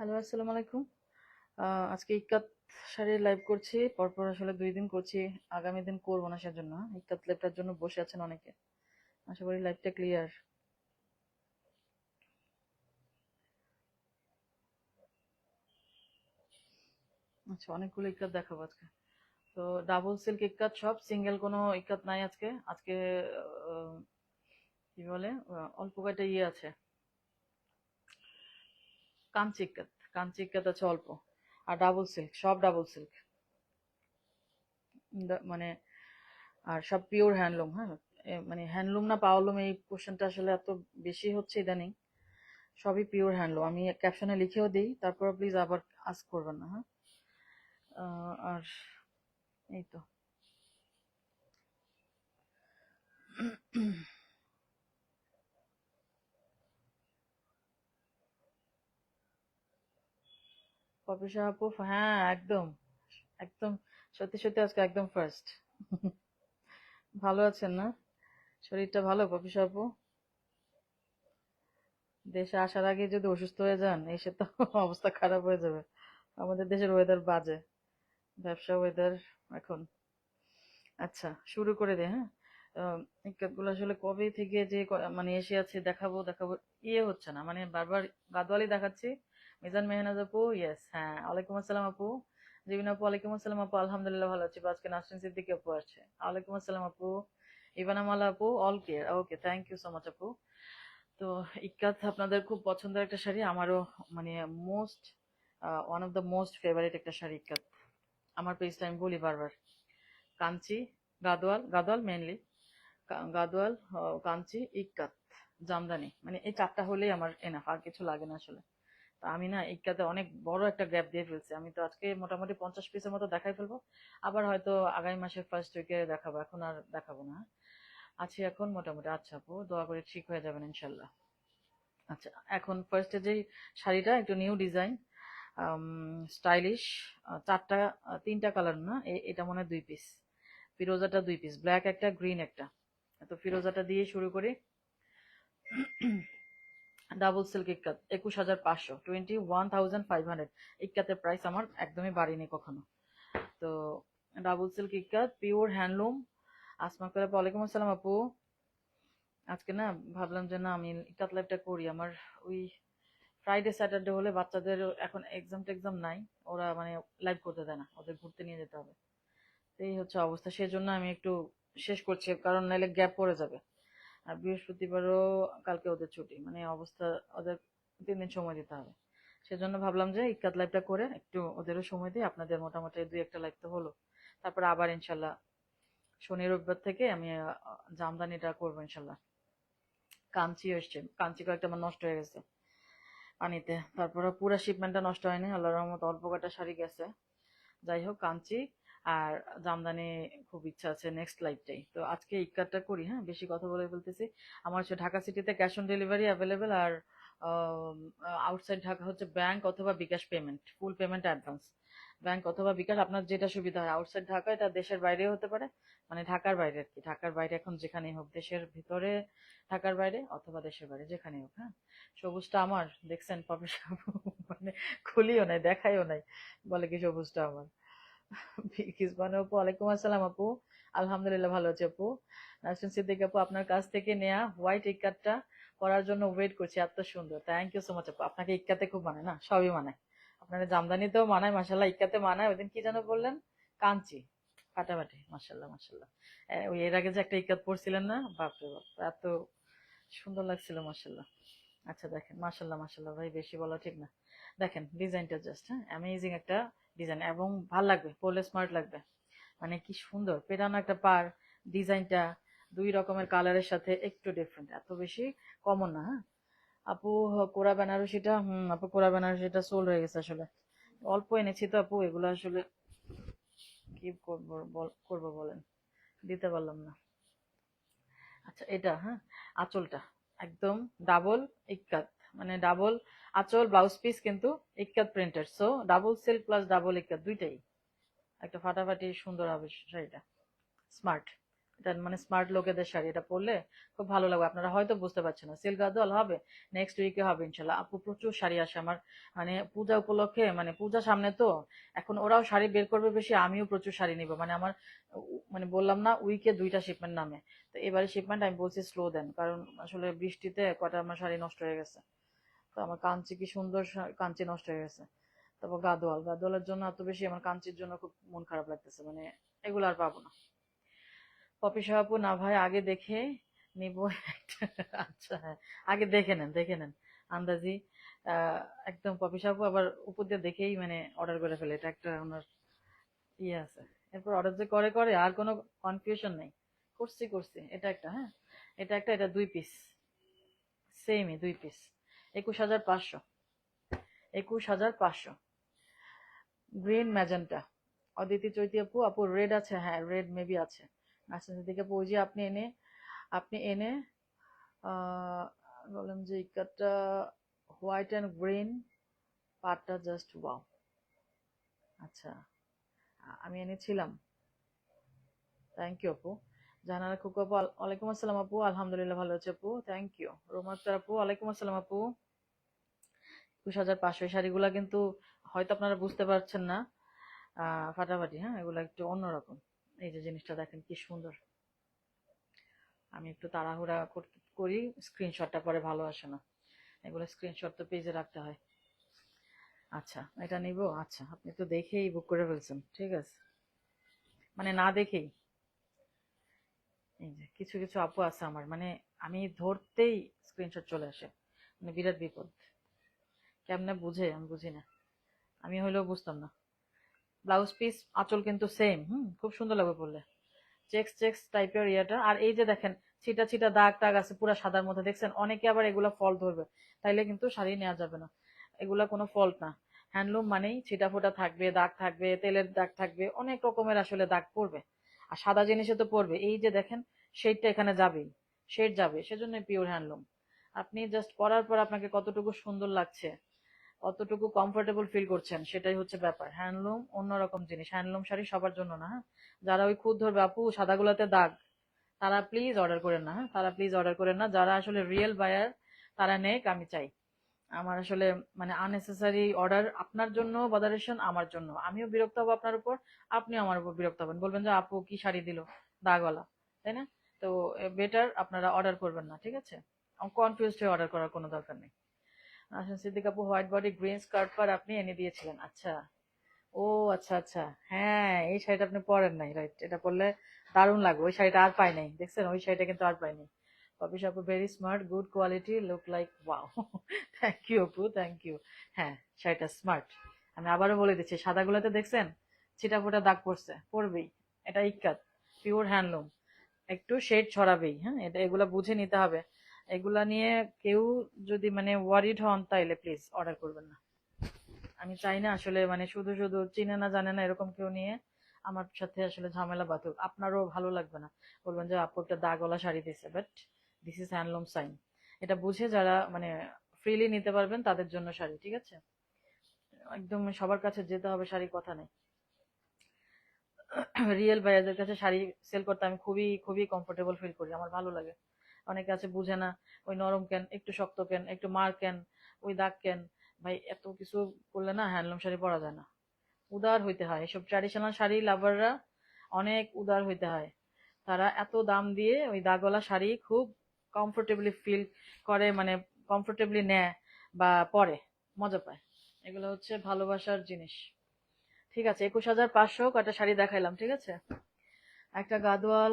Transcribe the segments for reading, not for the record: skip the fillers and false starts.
Hello, আসসালামু আলাইকুম। আজকে ইক্কাত শাড়ির লাইভ করছি। পরপর আসলে 2 দিন করছি। আগামী দিন করব না সেজন্য। ইক্কাত লাইভটার জন্য বসে আছেন অনেকে। আশা করি লাইভটা ক্লিয়ার। আচ্ছা, অনেকগুলো ইক্কাত দেখাবো আজকে। তো ডাবল সিল্ক ইক্কাত সব, সিঙ্গেল কোনো ইক্কাত নাই আজকে। আজকে আহ, কি বলে অল্প কয়টা ইয়ে আছে। কাঞ্চি ইক্কাত, কাঞ্চি ইক্কাত আছে অল্প। আর ডাবল সিল্ক, সব ডাবল সিল্ক। মানে আর সব পিওর হ্যান্ডলুম। হ্যাঁ, মানে হ্যান্ডলুম না পাওয়ারলুম, এই কোশ্চেনটা আসলে এত বেশি হচ্ছে ইদানিং। সবই পিওর হ্যান্ডলুম। আমি ক্যাপশনে লিখেও দিই, তারপর প্লিজ আবার আস্ক করবেন না। হ্যাঁ, আর এই তো পপিশা আপু, হ্যাঁ একদম একদম, সত্যি সত্যি আজকে একদম ফার্স্ট। ভালো আছেন না? শরীরটা ভালো পপিশা আপু? দেশে আসার আগে যদি অসুস্থ হয়ে যান, এসে তো অবস্থা খারাপ হয়ে যাবে। আমাদের দেশের ওয়েদার বাজে, ব্যবসা ওয়েদার এখন। আচ্ছা, শুরু করে দে। হ্যাঁ, গুলো আসলে কবে থেকে যে মানে এসে আছে, দেখাবো দেখাবো, ইয়ে হচ্ছে না, মানে বারবার গাদওয়ালি দেখাচ্ছি। মিজান মেহনাজ আপু, ইয়েস, হ্যাঁ, ওয়ালাইকুম আসসালাম আপু। জিবিন আপু, ওয়ালাইকুম আসসালাম আপু, আলহামদুলিল্লাহ ভালো আছি। আজকে নাসরিন সিদ্দিকী আপু আসছে, ওয়ালাইকুম আসসালাম আপু। ইভানা মালা আপু, all clear, okay, thank you so much আপু। তো ইক্কাত আপনাদের খুব পছন্দের একটা শাড়ি, আমারও মানে most, one of the most favourite একটা শাড়ি ইক্কাত। আমার পেজটা আমি বলি বারবার, কাঞ্চি, গাদোয়াল, গাদোয়াল মেনলি, গাদোয়াল, কাঞ্চি, ইক্কাত, জামদানি, মানে এই চারটা হলেই আমার এনাফ, আর কিছু লাগে না আসলে। তা আমি না ইক্কাতে অনেক বড় একটা গ্যাপ দিয়ে ফেলছি। আমি তো আজকে মোটামুটি 50 পিসের মতো দেখাই ফেলবো। আবার হয়তো আগামী মাসের ফার্স্ট উইকে দেখাবো, এখন আর দেখাবো না। আছি এখন মোটামুটি। আচ্ছা আপু, দোয়া করে ঠিক হয়ে যাবেন ইনশাল্লাহ। আচ্ছা, এখন ফার্স্টে যেই শাড়িটা একটু নিউ ডিজাইন, স্টাইলিশ, চারটা, তিনটা কালার না, এটা মনে হয় 2 পিস। ফিরোজাটা 2 পিস, ব্ল্যাক একটা, গ্রিন একটা। তো ফিরোজাটা দিয়ে শুরু করি। ডাবল সিল্ক ইক্কাত 21,500, 21,500। ইক্কাতের প্রাইস আমার একদমই বাড়িনি কখনো। তো ডাবল সিল্ক ইক্কাত, পিওর হ্যান্ডলুম। আসমা করে, ওয়ালাইকুম আসসালাম আপু। আজকে না ভাবলাম যে না, আমি ইক্কাত লাইভটা করি। আমার ওই ফ্রাইডে স্যাটারডে হলে বাচ্চাদের এখন এক্সাম টেক্সাম নাই, ওরা মানে লাইভ করতে দেয় না, ওদের ঘুরতে নিয়ে যেতে হবে। তো এই হচ্ছে অবস্থা, সেজন্য আমি একটু শেষ করছি, কারণ নাহলে গ্যাপ পড়ে যাবে। আর বৃহস্পতিবারও কালকে ওদের ছুটি, মানে অবস্থা, ওদের 3 দিন সময় দিতে হবে। সেজন্য ভাবলাম যে ইক্কাত লাইভটা করে একটু ওদেরও সময় দিই, আপনাদের মোটামুটি 2-1টা লাইভ তো হলো। তারপরে আবার ইনশাল্লাহ শনি রবিবার থেকে আমি জামদানিটা করবো ইনশাল্লাহ। কাঞ্চি এসছে, কাঞ্চি কয়েকটা আমার নষ্ট হয়ে গেছে পানিতে, তারপরে পুরো শিপমেন্টটা নষ্ট হয়নি, আল্লাহর রহমত অল্প কটা শাড়ি গেছে। যাই হোক, কাঞ্চি আর জামদানি খুব ইচ্ছা আছে নেক্সট লাইফটাই। তো আজকে ইক্কাতটা করি। হ্যাঁ, বেশি কথা বলে বলতেছি। আমার হচ্ছে ঢাকা সিটিতে ক্যাশ অন ডেলিভারি অ্যাভেলেবেল, আর আউটসাইড ঢাকা হচ্ছে ব্যাংক অথবা bKash payment, full payment advance. Bank অথবা বিকাশ, আপনার যেটা সুবিধা হয়। আউটসাইড ঢাকা, এটা দেশের বাইরেও হতে পারে, মানে ঢাকার বাইরে আর কি। ঢাকার বাইরে এখন যেখানেই হোক, দেশের ভিতরে ঢাকার বাইরে অথবা দেশের বাইরে যেখানেই হোক। হ্যাঁ, সবুজটা আমার দেখছেন পাপি সাবু, মানে খুলিও নাই, দেখাইও নাই, বলে কি সবুজটা আমার। বিলকিস বানু আপু, ওয়ালাইকুম আসসালাম আপু। আলহামদুলিল্লাহ ভালো আছি আপু। নাসরিন সিদ্দিক আপু, আপনার কাছ থেকে নেয়া হোয়াইট ইক্কাতটা পরার জন্য ওয়েট করছি, এত সুন্দর, থ্যাংক ইউ সো মাচ আপু। আপনাকে ইক্কাতে খুব মানায় না, সবই মানায়। আপনার জামদানিতেও মানায় মাশাল্লাহ, ইক্কাতে মানায়। ওইদিন কি যেন বললেন, কাঞ্চি, ফাটাফাটি, মাশাল্লাহ মাশাল্লাহ। ওই এর আগে যে একটা ইক্কাত পরছিলেন না, বাপরে বাপ, এত সুন্দর লাগছিল মাশাল্লাহ। আচ্ছা দেখেন, মাশাল্লাহ মাশাল্লাহ ভাই, বেশি বলা ঠিক না। দেখেন ডিজাইনটা জাস্ট, হ্যাঁ, অ্যামেজিং একটা ডিজাইন, এবং ভাল লাগবে, পরলে স্মার্ট লাগবে। মানে কি সুন্দর পেটানো একটা পার, ডিজাইনটা 2 রকমের কালারের সাথে একটু ডিফারেন্ট, এত বেশি কমন না। হ্যাঁ আপু, কোরা বেনারসিটা, আপু কোরা বেনারসিটা সোল্ড হয়ে গেছে আসলে। অল্প এনেছি তো আপু, এগুলো আসলে কি করবো, করবো বলেন, দিতে পারলাম না। আচ্ছা, এটা, হ্যাঁ, আঁচলটা একদম ডাবল ইক্কাত, মানে ডাবল আঁচল, ব্লাউজ পিস কিন্তু ইক্কাত printed, so double silk plus double ইক্কাত দুইটাই একটা ফাটাফাটি সুন্দর হবে শাড়িটা, স্মার্ট। এটা মানে স্মার্ট লোকেদের শাড়ি, এটা পরলে খুব ভালো লাগবে। আপনারা হয়তো বুঝতে পারছেন না, সিল্ক গাদোয়াল হবে নেক্সট উইকে হবে ইনশাল্লাহ। আপু প্রচুর শাড়ি আসে আমার, মানে পূজা উপলক্ষে, মানে পূজা সামনে তো, এখন ওরাও শাড়ি বের করবে বেশি, আমিও প্রচুর শাড়ি নিব। মানে আমার মানে বললাম না উইকে 2টা শিপমেন্ট নামে, তো এবারে শিপমেন্ট আমি বলছি স্লো দেন, কারণ আসলে বৃষ্টিতে কটা আমার শাড়ি নষ্ট হয়ে গেছে। তো আমার কাঞ্চি কি সুন্দর কাঞ্চি নষ্ট হয়ে গেছে। তারপর গাদোয়ালের জন্য এত বেশি আমার কাঞ্চির জন্য খুব মন খারাপ লাগতেছে, মানে এগুলো আর পাবো না। পপি সাহাপু না ভাই আগে দেখে নিব একটা। আচ্ছা হ্যাঁ, আগে দেখে নেন আন্দাজি। একদম পপি সাহাপু আবার উপর দিয়ে দেখেই মানে অর্ডার করে ফেলে, এটা একটা ওনার ইয়ে আছে। এরপর অর্ডার যে করে আর কোনো কনফিউশন নেই। করছি এটা একটা, হ্যাঁ এটা একটা, এটা 2 পিস, সেমই 2 পিস, 21,500, 21,500। গ্রিন ম্যাজেন্টা, অদিতি চৈতি আপু, আপু রেড আছে, হ্যাঁ রেড মেবি আছে। নাসিন সিদ্দিকা আপু, ওই যে আপনি এনে আহ, বললাম যে ইকাটা হোয়াইট অ্যান্ড গ্রিন পাটটা জাস্ট ওয়াও। আচ্ছা, আমি এনেছিলাম, থ্যাংক ইউ আপু। জানালা খুকু আপু, ওয়ালাইকুম আসসালাম আপু, আলহামদুলিল্লাহ ভালো আছে আপু, থ্যাংক ইউ। রোমা আক্তার আপু, ওয়ালাইকুম আসসালাম আপু। 21,500 এই শাড়িগুলা কিন্তু হয়তো আপনারা বুঝতে পারছেন না, ফাটাফাটি, হ্যাঁ এগুলো একটু অন্যরকম। এই যে জিনিসটা দেখেন কি সুন্দর। আমি একটু তাড়াহুড়া করি, স্ক্রিনশটটা পরে ভালো আসে না, এগুলো স্ক্রিনশট তো পেজে রাখতে হয়। আচ্ছা এটা নিব, আচ্ছা আপনি তো দেখেই বুক করে ফেলছেন, ঠিক আছে, মানে না দেখেই। এই যে কিছু কিছু আপু আছে আমার, মানে আমি ধরতেই স্ক্রিনশট চলে আসে, মানে বিরাট বিপদ। কেমনে বুঝে আমি বুঝি না, আমি হইলেও বুঝতাম না। ব্লাউজ পিস আঁচল কিন্তু সেম, খুব সুন্দর লাগবে পরলে, চেক্স চেক্স টাইপের ইয়েটা। আর এই যে দেখেন ছিটা ছিটা দাগ টাগ আছে পুরো সাদার মধ্যে, দেখছেন? অনেকে আবার এগুলা ফল্ট ধরবে, তাইলে কিন্তু শাড়ি নেওয়া যাবে না। এগুলা কোনো ফল্ট না, হ্যান্ডলুম মানেই ছিটা ফোটা থাকবে, দাগ থাকবে, তেলের দাগ থাকবে, অনেক রকমের আসলে দাগ পড়বে। আর সাদা জিনিসে তো পড়বে, এই যে দেখেন শেডটা এখানে যাবেই, শেড যাবে, সেজন্য পিওর হ্যান্ডলুম। আপনি জাস্ট পরার পর আপনাকে কতটুকু সুন্দর লাগছে, কতটুকু কমফোর্টেবল ফিল করছেন, সেটাই হচ্ছে ব্যাপার। হ্যান্ডলুম অন্যরকম জিনিস, হ্যান্ডলুম শাড়ি সবার জন্য না, হ্যাঁ। যারা ওই খুদ ধরবে আপু সাদাগুলোতে দাগ, তারা প্লিজ অর্ডার করেন না, হ্যাঁ তারা প্লিজ অর্ডার করেন না। যারা আসলে রিয়েল বায়ার তারা নেক, আমি চাই। আমার আসলে মানে আননেসেসারি অর্ডার আপনার জন্য বদারেশন, আমার জন্য, আমিও বিরক্ত হবো আপনার উপর, আপনিও আমার উপর বিরক্ত হবেন, বলবেন যে আপু কি শাড়ি দিল দাগওয়ালা, তাই না? তো বেটার আপনারা অর্ডার করবেন না, ঠিক আছে? কনফিউজড হয়ে অর্ডার করার কোনো দরকার নেই। আচ্ছা সিদ্দিক আপু, হোয়াইট বডি গ্রিন স্কার্ট পার আপনি এনে দিয়েছিলেন, আচ্ছা। ও আচ্ছা আচ্ছা, হ্যাঁ এই শাড়িটা আপনি পরেন নাই, রাইট, এটা পরলে দারুণ লাগবে। ওই শাড়িটা আর পাই নাই, দেখছেন? ওই শাড়িটা কিন্তু আর পাই নাই। পপি আপু, very smart, good quality, look like wow. Thank you আপু, থ্যাংক ইউ। হ্যাঁ শাড়িটা স্মার্ট। আমি আবারও বলে দিচ্ছি, সাদাগুলোতে দেখছেন ছিটা ফোটা দাগ পড়ছে, পড়বেই, এটা ইক্কাত, পিওর হ্যান্ডলুম। একটু শেড ছড়াবেই, হ্যাঁ এটা, এগুলা বুঝে নিতে হবে। এগুলা নিয়ে কেউ যদি মানে ওয়ারিড হন তাইলে প্লিজ অর্ডার করবেন না। আমি চাই না আসলে মানে শুধু শুধু চিনে না জানে না এরকম কেউ নিয়ে আমার সাথে আসলে ঝামেলা বাঁধুক, আপনারও ভালো লাগবে না। বলবেন যে আপু একটা দাগওয়ালা শাড়ি দিছে, but this is handloom sign. এটা বুঝে যারা মানে ফ্রিলি নিতে পারবেন তাদের জন্য শাড়ি, ঠিক আছে? একদম সবার কাছে যেতে হবে শাড়ি, কথা নেই। রিয়েল ভাইয়াদের কাছে শাড়ি সেল করতে আমি খুবই খুবই কমফোর্টেবল ফিল করি, আমার ভালো লাগে। অনেকে আছে বুঝে না, ওই নরম কেন, একটু শক্ত কেন, একটু মার কেন, ওই দাগ কেন। ভাই এত কিছু করলে না হ্যান্ডলুম শাড়ি পরা যায় না, উদার হইতে হয়। এসব ট্র্যাডিশনাল শাড়ি লাভাররা অনেক উদার হইতে হয়। তারা এত দাম দিয়ে ওই দাগওয়ালা শাড়ি খুব কমফোর্টেবলি ফিল করে, মানে কমফোর্টেবলি নেয় বা পরে মজা পায়। এগুলো হচ্ছে ভালোবাসার জিনিস। ঠিক আছে, 21,500 কটা শাড়ি দেখাইলাম, ঠিক আছে? একটা গাদোয়াল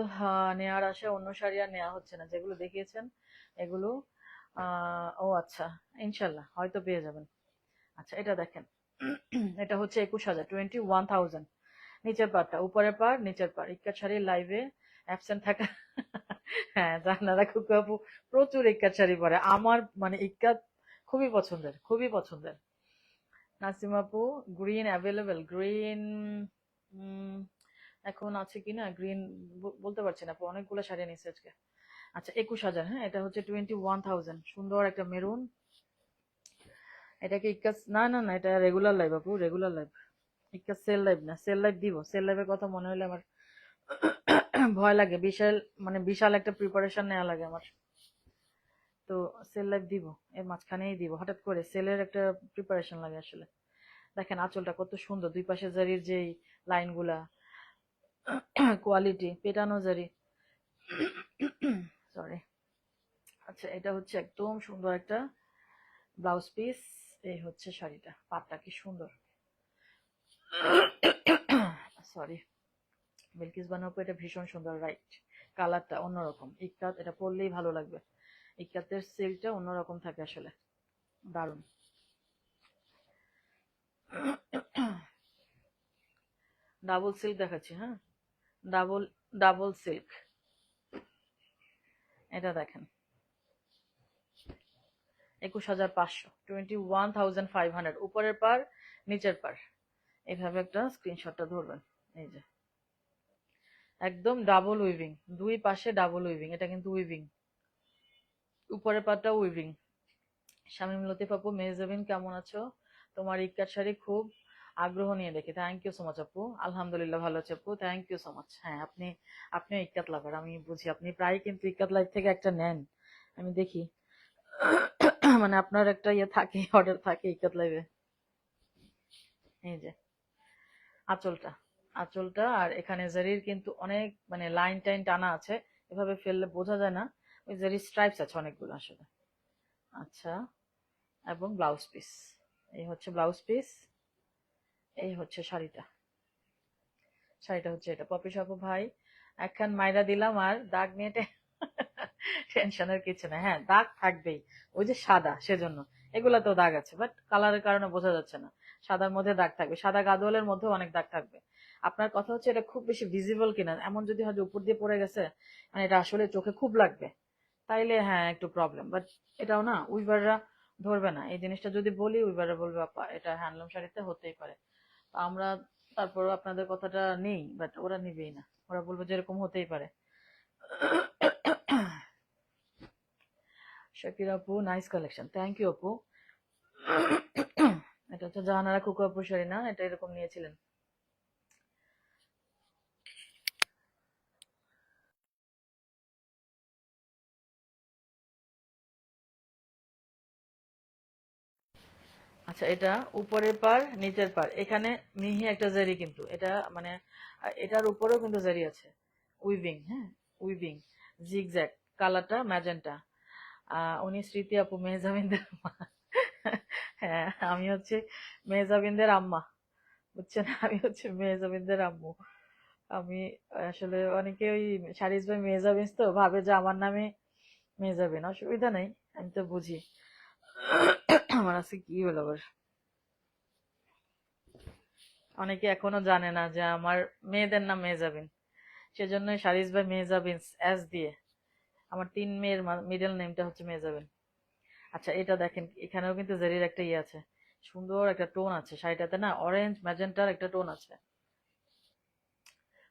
নেয়ার আসে, অন্য শাড়ি আর নেওয়া হচ্ছে না, যেগুলো দেখিয়েছেন এগুলো। ও আচ্ছা, ইনশাল্লাহ হয়তো পেয়ে যাবেন। আচ্ছা এটা দেখেন, এটা হচ্ছে 21,000, 21,000। নিচের পাড়টা, উপরের পাড় নিচের পাড়, ইক্কাত শাড়ির লাইভে অ্যাবসেন্ট থাকা। হ্যাঁ জানারা খুকু আপু প্রচুর ইক্কাত শাড়ি পরে, আমার মানে ইক্কাত খুবই পছন্দের, খুবই পছন্দের। নাসিম আপু, গ্রিন অ্যাভেলেবেল, গ্রিন এখন আছে কিনা গ্রিন বলতে পারছি না আপু, অনেকগুলো শাড়ি নিচ্ছে আজকে। আচ্ছা 21,000, হ্যাঁ এটা হচ্ছে 21,000, সুন্দর একটা মেরুন। এটা কি ইক্কাস? না না না, এটা রেগুলার লাইভ আপু, রেগুলার লাইভ। ইক্কাস সেল লাইভ না, সেল লাইভ দিব, সেল লাইভের কথা মনে হলে আমার ভয় লাগে, বিশাল মানে বিশাল একটা প্রিপারেশন নেওয়া লাগে আমার। তো সেল লাইভ দিব, এর মাঝখানেই দিব, হঠাৎ করে সেলের একটা প্রিপারেশন লাগে আসলে। দেখেন আঁচলটা কত সুন্দর, দুই পাশে জারির যেই লাইনগুলা, কোয়ালিটি, পেটানো জারি। সরি। আচ্ছা, এটা হচ্ছে একদম সুন্দর একটা ব্লাউজ পিস। এই হচ্ছে শাড়িটা, পাটটা কি সুন্দর। সরি। বিলকিস বানোয়ার, এটা ভীষণ সুন্দর, রাইট। কালারটা অন্যরকম, ইক্কাত, এটা পরলেই ভালো লাগবে। ইক্কাতের সিল্কটা অন্যরকম থাকে আসলে, দারুণ। ডাবল সিল্ক দেখাচ্ছি, হ্যাঁ, ডাবল ডাবল সিল্ক। এটা দেখেন 21,500, 21,500, উপরের পার নিচের পার। এইভাবে একটা স্ক্রিনশটটা ধরবেন। এই যে একদম ডাবল উইভিং, দুই পাশে ডাবল উইভিং, এটা কিন্তু উইভিং, উপরের পাটটা উইভিং। শামীম লতিফ আপু, মেহজাবিন কেমন আছো? তোমার ইক্কাত শাড়ি খুব আগ্রহ নিয়ে দেখি। থ্যাংক ইউ সো মাচ আপু, আলহামদুলিল্লাহ ভালো আছে আপু, থ্যাংক ইউ সো মাচ। হ্যাঁ, আপনিও ইক্কাত লাভার, আমি বুঝি। আপনি প্রায় কিন্তু ইক্কাত লাইফ থেকে একটা নেন, আমি দেখি। মানে আপনার একটা ইয়ে থাকে, অর্ডার থাকে ইক্কাত লাইভে। এই যে আঁচলটা, আঁচলটা আর এখানে জারির কিন্তু অনেক মানে লাইন টাইন টানা আছে, এভাবে ফেললে বোঝা যায় না। ওই জারির স্ট্রাইপস আছে অনেকগুলো আসলে। আচ্ছা, এবং ব্লাউজ পিস, এই হচ্ছে ব্লাউজ পিস, এই হচ্ছে শাড়িটা। শাড়িটা হচ্ছে এটা। পপি সাপু ভাই, একখান মাইরা দিলাম আর দাগ নিয়ে টেনশনের কিছু না। হ্যাঁ, দাগ থাকবেই, ওই যে সাদা সেজন্য। এগুলাতেও দাগ আছে, বাট কালারের কারণে বোঝা যাচ্ছে না। সাদার মধ্যে দাগ থাকবে, সাদা গাদোয়ালের মধ্যেও অনেক দাগ থাকবে। আপনার কথা হচ্ছে এটা খুব বেশি ভিজিবল কিনা, এমন যদি হয় যে উপর দিয়ে পড়ে গেছে, মানে এটা আসলে চোখে খুব লাগবে, তাইলে হ্যাঁ একটু প্রবলেম। বাট এটাও না, উইভাররা ধরবে না এই জিনিসটা যদি বলি, উইভাররা বলবে আপা এটা হ্যান্ডলুম শাড়িতে হতেই পারে। তো আমরা তারপর আপনাদের কথাটা নেই, বাট ওরা নিবেই না, ওরা বলবে যে এরকম হতেই পারে। শাকির আপু, নাইস কালেকশন, থ্যাংক ইউ আপু। এটা হচ্ছে জাহানারা কুকু আপুর শাড়ি না, এটা এরকম নিয়েছিলেন। আচ্ছা, এটা উপরের পার নিচের পার, এখানে মিহি একটা জারি, কিন্তু এটা মানে এটার উপরেও কিন্তু জারি আছে, উইভিং, হ্যাঁ উইভিং, জিগজ্যাগ, কালারটা ম্যাজেন্টা। উনি স্মৃতি আপু, মেহজাবিনদের আম্মা। হ্যাঁ, আমি হচ্ছে মেহজাবিনদের আম্মা, বুঝছেন, আমি হচ্ছে মেহজাবিনদের আম্মু। আমি আসলে অনেকে ওই শারিজ ভাই মেহজাবিন তো ভাবে যে আমার নামে মেহজাবিন, অসুবিধা নেই, আমি তো বুঝি। আমার আছে কি হলো আবার, অনেকে এখনো জানে না যে আমার মেয়েদের নাম মেহজাবিন, সেজন্যই শারিজ ভাই মেহজাবিন এস দিয়ে, আমার 3 মেয়ের মিডল নেমটা হচ্ছে মেহজাবিন। আচ্ছা, এটা দেখেন, এখানেও কিন্তু জেরির একটা ইয়ে আছে, সুন্দর একটা টোন আছে শাড়িটাতে না, অরেঞ্জ ম্যাজেন্টার একটা টোন আছে।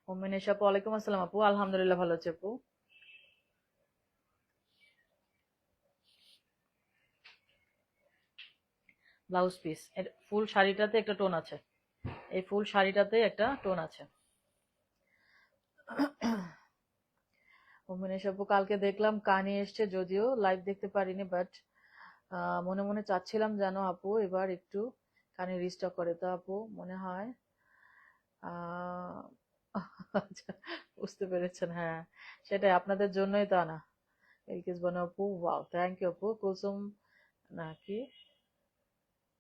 হোমিনিশ আপু, ওয়ালাইকুম আসসালাম আপু, আলহামদুলিল্লাহ ভালো আছে আপু। ব্লাউজ পিস, এর ফুল শাড়িটাতে একটা টোন আছে, এই ফুল শাড়িটাতে একটা টোন আছে। হোমিনিশ আপু, কালকে দেখলাম কানি এসছে, যদিও লাইভ দেখতে পারিনি, বাট মনে মনে চাচ্ছিলাম যেন আপু এবার একটু কানে রিস্টক করে, তো আপু মনে হয় আহ আচ্ছা, বুঝতে পেরেছেন, হ্যাঁ সেটাই আপনাদের জন্যই তো আনা। এলকেস বানু আপু, ওয়াও, থ্যাংক ইউ আপু। কুলসুম নাকি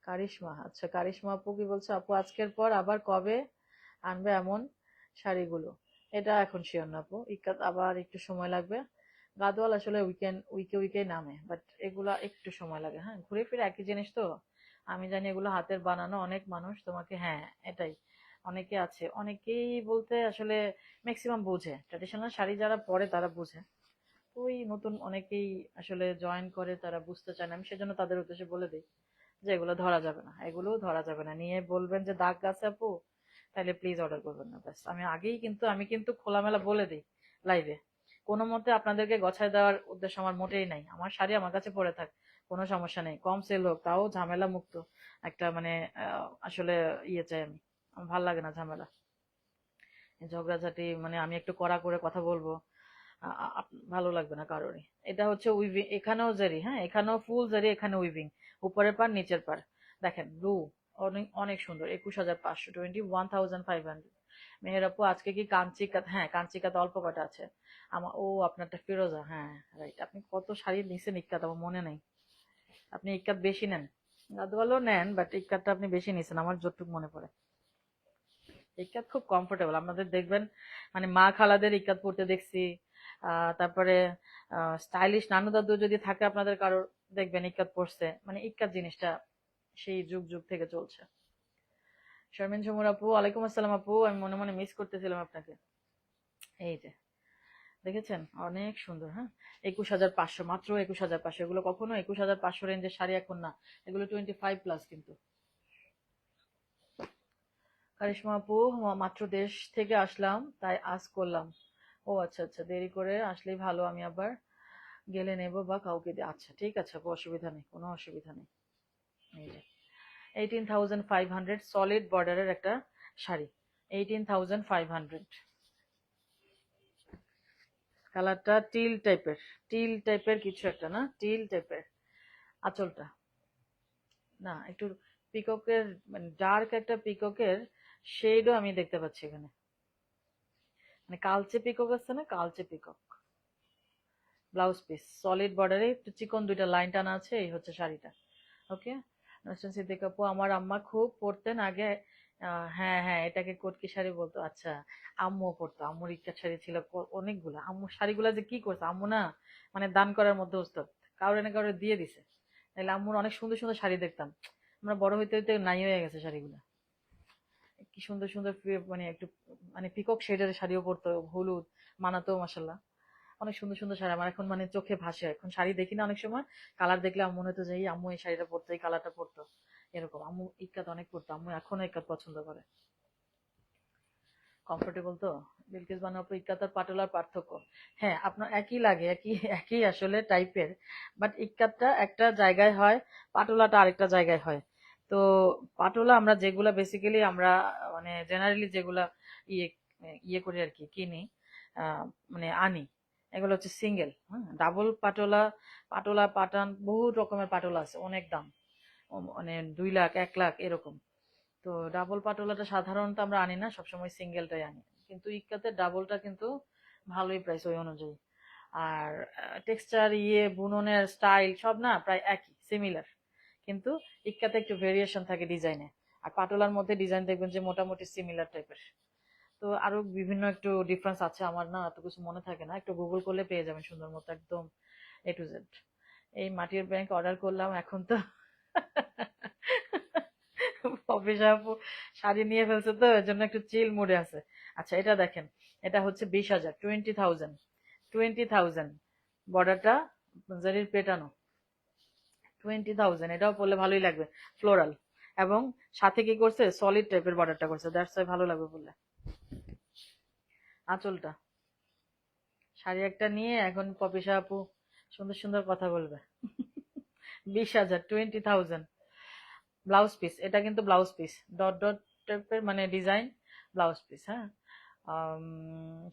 কারিশমা, আচ্ছা কারিশমা আপু কি বলছে, আপু আজকের পর আবার কবে আনবে এমন শাড়িগুলো? এটা এখন শিওর না আপু, ইকাত আবার একটু সময় লাগবে। গাদোয়াল আসলে উইকে উইকে নামে, বাট এগুলা একটু সময় লাগে। হ্যাঁ, ঘুরে ফিরে একই জিনিস তো, আমি জানি এগুলো হাতের বানানো, অনেক মানুষ তোমাকে, হ্যাঁ এটাই, অনেকে আছে, অনেকেই বলতে আসলে ম্যাক্সিমাম বোঝে, ট্র্যাডিশনাল শাড়ি যারা পরে তারা বোঝে। তো ওই নতুন অনেকেই আসলে জয়েন করে, তারা বুঝতে চায় না, আমি সেজন্য তাদের উদ্দেশ্যে বলে দিই যে এগুলো ধরা যাবে না, এগুলো ধরা যাবে না, নিয়ে বলবেন যে দাগ আছে আপু, তাহলে প্লিজ অর্ডার করবেন না, ব্যাস। আমি কিন্তু খোলামেলা বলে দিই লাইভে, কোনো মতে আপনাদেরকে গছায় দেওয়ার উদ্দেশ্য আমার মোটেই নাই। আমার শাড়ি আমার কাছে পড়ে থাক, কোনো সমস্যা নেই, কম সেল হোক, তাও ঝামেলা মুক্ত একটা মানে আসলে ইয়ে চাই আমি, আমার ভাল লাগে না ঝামেলা। ঝগড়াঝাটি মানে আমি একটু কড়া করে কথা বলবো, ভালো লাগবে না কারোরই। এটা হচ্ছে উইভিং, এখানেও জারি, হ্যাঁ এখানেও ফুল জারি, এখানে উইভিং, উপরের পার নিচের পার। দেখেন ব্লু, অনেক অনেক সুন্দর। 21,500, 21,500। মেহের আপু আজকে কি কাঞ্চিকাত? হ্যাঁ কাঞ্চিকাত অল্প কটা আছে আমার। ও আপনারটা ফিরোজা, হ্যাঁ রাইট। আপনি কত শাড়ি নিছেন ইক্কাত আমার মনে নেই। আপনি ইক্কাত বেশি নেন, গাদওয়ালও নেন, বাট ইক্কাতটা আপনি বেশি নিছেন আমার যতটুকু মনে পড়ে। ইক্কাত খুব কমফোর্টেবল, আপনাদের দেখবেন মানে মা খালাদের ইক্কাত পরতে দেখছি। তারপরে স্টাইলিশ নানু দাদু যদি থাকে আপনাদের কারোর, দেখবেন ইক্কাত পরছে, মানে ইক্কাত জিনিসটা সেই যুগ যুগ থেকে চলছে। শারমিন ঝুমুর আপু, ওয়ালাইকুম আসসালাম আপু, আমি মনে মনে মিস করতেছিলাম আপনাকে। এই যে দেখেছেন, অনেক সুন্দর। হ্যাঁ 21,500, মাত্র 21,500। এগুলো কখনো 21,500 রেঞ্জের শাড়ি এখন না, এগুলো 25+। কিন্তু কারিশমা আপু, মাত্র দেশ থেকে আসলাম তাই আজ করলাম। ও আচ্ছা আচ্ছা, দেরি করে আসলেই ভালো, আমি আবার গেলে নেবো বা কাউকে দিয়ে। আচ্ছা ঠিক আছে আপু, অসুবিধা নেই, কোনো অসুবিধা নেই। এই যে 18,500 সলিড বর্ডারের একটা শাড়ি, 18,500। কালারটা টিল টাইপের, টিল টাইপের কিছু একটা, না টিল টাইপের আঁচলটা, না একটু পিককের, মানে ডার্ক একটা পিককের শেডও আমি দেখতে পাচ্ছি এখানে, মানে কালচে পিকক আছে না, কালচে পিকক। ব্লাউজ পিস সলিড বর্ডারে একটু চিকন দুইটা লাইন টানা আছে, এই হচ্ছে শাড়িটা। ওকে। নাসরিন সিদ্দিক আপু, আমার আম্মা খুব পরতেন আগে। হ্যাঁ হ্যাঁ, এটাকে কটকি শাড়ি বলতো। আচ্ছা, আম্মুও পরতো, আম্মুর ইক্কাত শাড়ি ছিল অনেকগুলা। আম্মুর শাড়িগুলা যে কি করছে আম্মু না, মানে দান করার মধ্যে উস্তাদ, কাউরে না কাউরে দিয়ে দিছে। তাহলে আম্মুর অনেক সুন্দর সুন্দর শাড়ি দেখতাম, আমরা বড় হইতে হইতে নাই হয়ে গেছে শাড়িগুলা। কি সুন্দর সুন্দর মানে একটু মানে পিকক শেডের শাড়িও পরতো, হলুদ মানাতো মাসাল্লাহ। অনেক সুন্দর সুন্দর শাড়ি আমার এখন মানে চোখে ভাসে, এখন শাড়ি দেখি না অনেক সময়, কালার দেখলে আম্মু মনে হতো যে এই আম্মু এই শাড়িটা পরতো, এই কালারটা পরতো, এরকম। আম্মু ইক্কাত অনেক পরতো, আম্মু এখনো ইক্কাত পছন্দ করে। কমফোর্টেবল তো। বিলকিস বানু আপু, ইক্কাত আর পাটোলার পার্থক্য? হ্যাঁ আপনার একই লাগে, একই একই আসলে টাইপের, বাট ইক্কাতটা একটা জায়গায় হয়, পাটোলাটা আরেকটা জায়গায় হয়। তো পাটোলা আমরা যেগুলা বেসিক্যালি আমরা মানে জেনারেলি যেগুলা ইয়ে ইয়ে করি আর কি, কিনি, মানে আনি, এগুলো হচ্ছে সিঙ্গেল। হ্যাঁ ডাবল পাটোলা, পাটোলা পাটান বহু রকমের পাটোলা আছে, অনেক দাম, মানে 2 লাখ 1 লাখ এরকম। তো ডাবল পাটোলাটা সাধারণত আমরা আনি না, সবসময় সিঙ্গেলটাই আনি। কিন্তু ইক্কাতে ডাবলটা কিন্তু ভালোই প্রাইস ওই অনুযায়ী। আর টেক্সচার, বুননের স্টাইল সব না প্রায় একই, সিমিলার। কিন্তু ইক্কাতে একটু ভেরিয়েশন থাকে ডিজাইনে, আর পাটোলার মধ্যে ডিজাইন দেখবেন যে মোটামুটি সিমিলার টাইপের। তো আরো বিভিন্ন একটু ডিফারেন্স আছে, আমার না এত কিছু মনে থাকে না, একটু গুগল করলে পেয়ে যাবেন সুন্দর মতো একদম A to Z। এই মাটির ব্যাংক অর্ডার করলাম এখন তো অফিস আপু শাড়ি নিয়ে ফেলছে তো এর জন্য একটু চিল মুডে আছে। আচ্ছা এটা দেখেন, এটা হচ্ছে 20,000, 20,000, 20,000 বর্ডারটা জারির পেটানো, 20,000। এটাও পরলে ভালোই লাগবে, ফ্লোরাল, এবং সাথে কি করছে সলিড টাইপের বর্ডারটা করছে, দ্যাটস ওয়াই ভালো লাগবে বললে। আঁচলটা, শাড়ি একটা নিয়ে এখন পপিসা আপু সুন্দর সুন্দর কথা বলবে। 20,000, 20,000। ব্লাউজ পিস, এটা কিন্তু ব্লাউজ পিস, ডট ডট টাইপের মানে ডিজাইন ব্লাউজ পিস। হ্যাঁ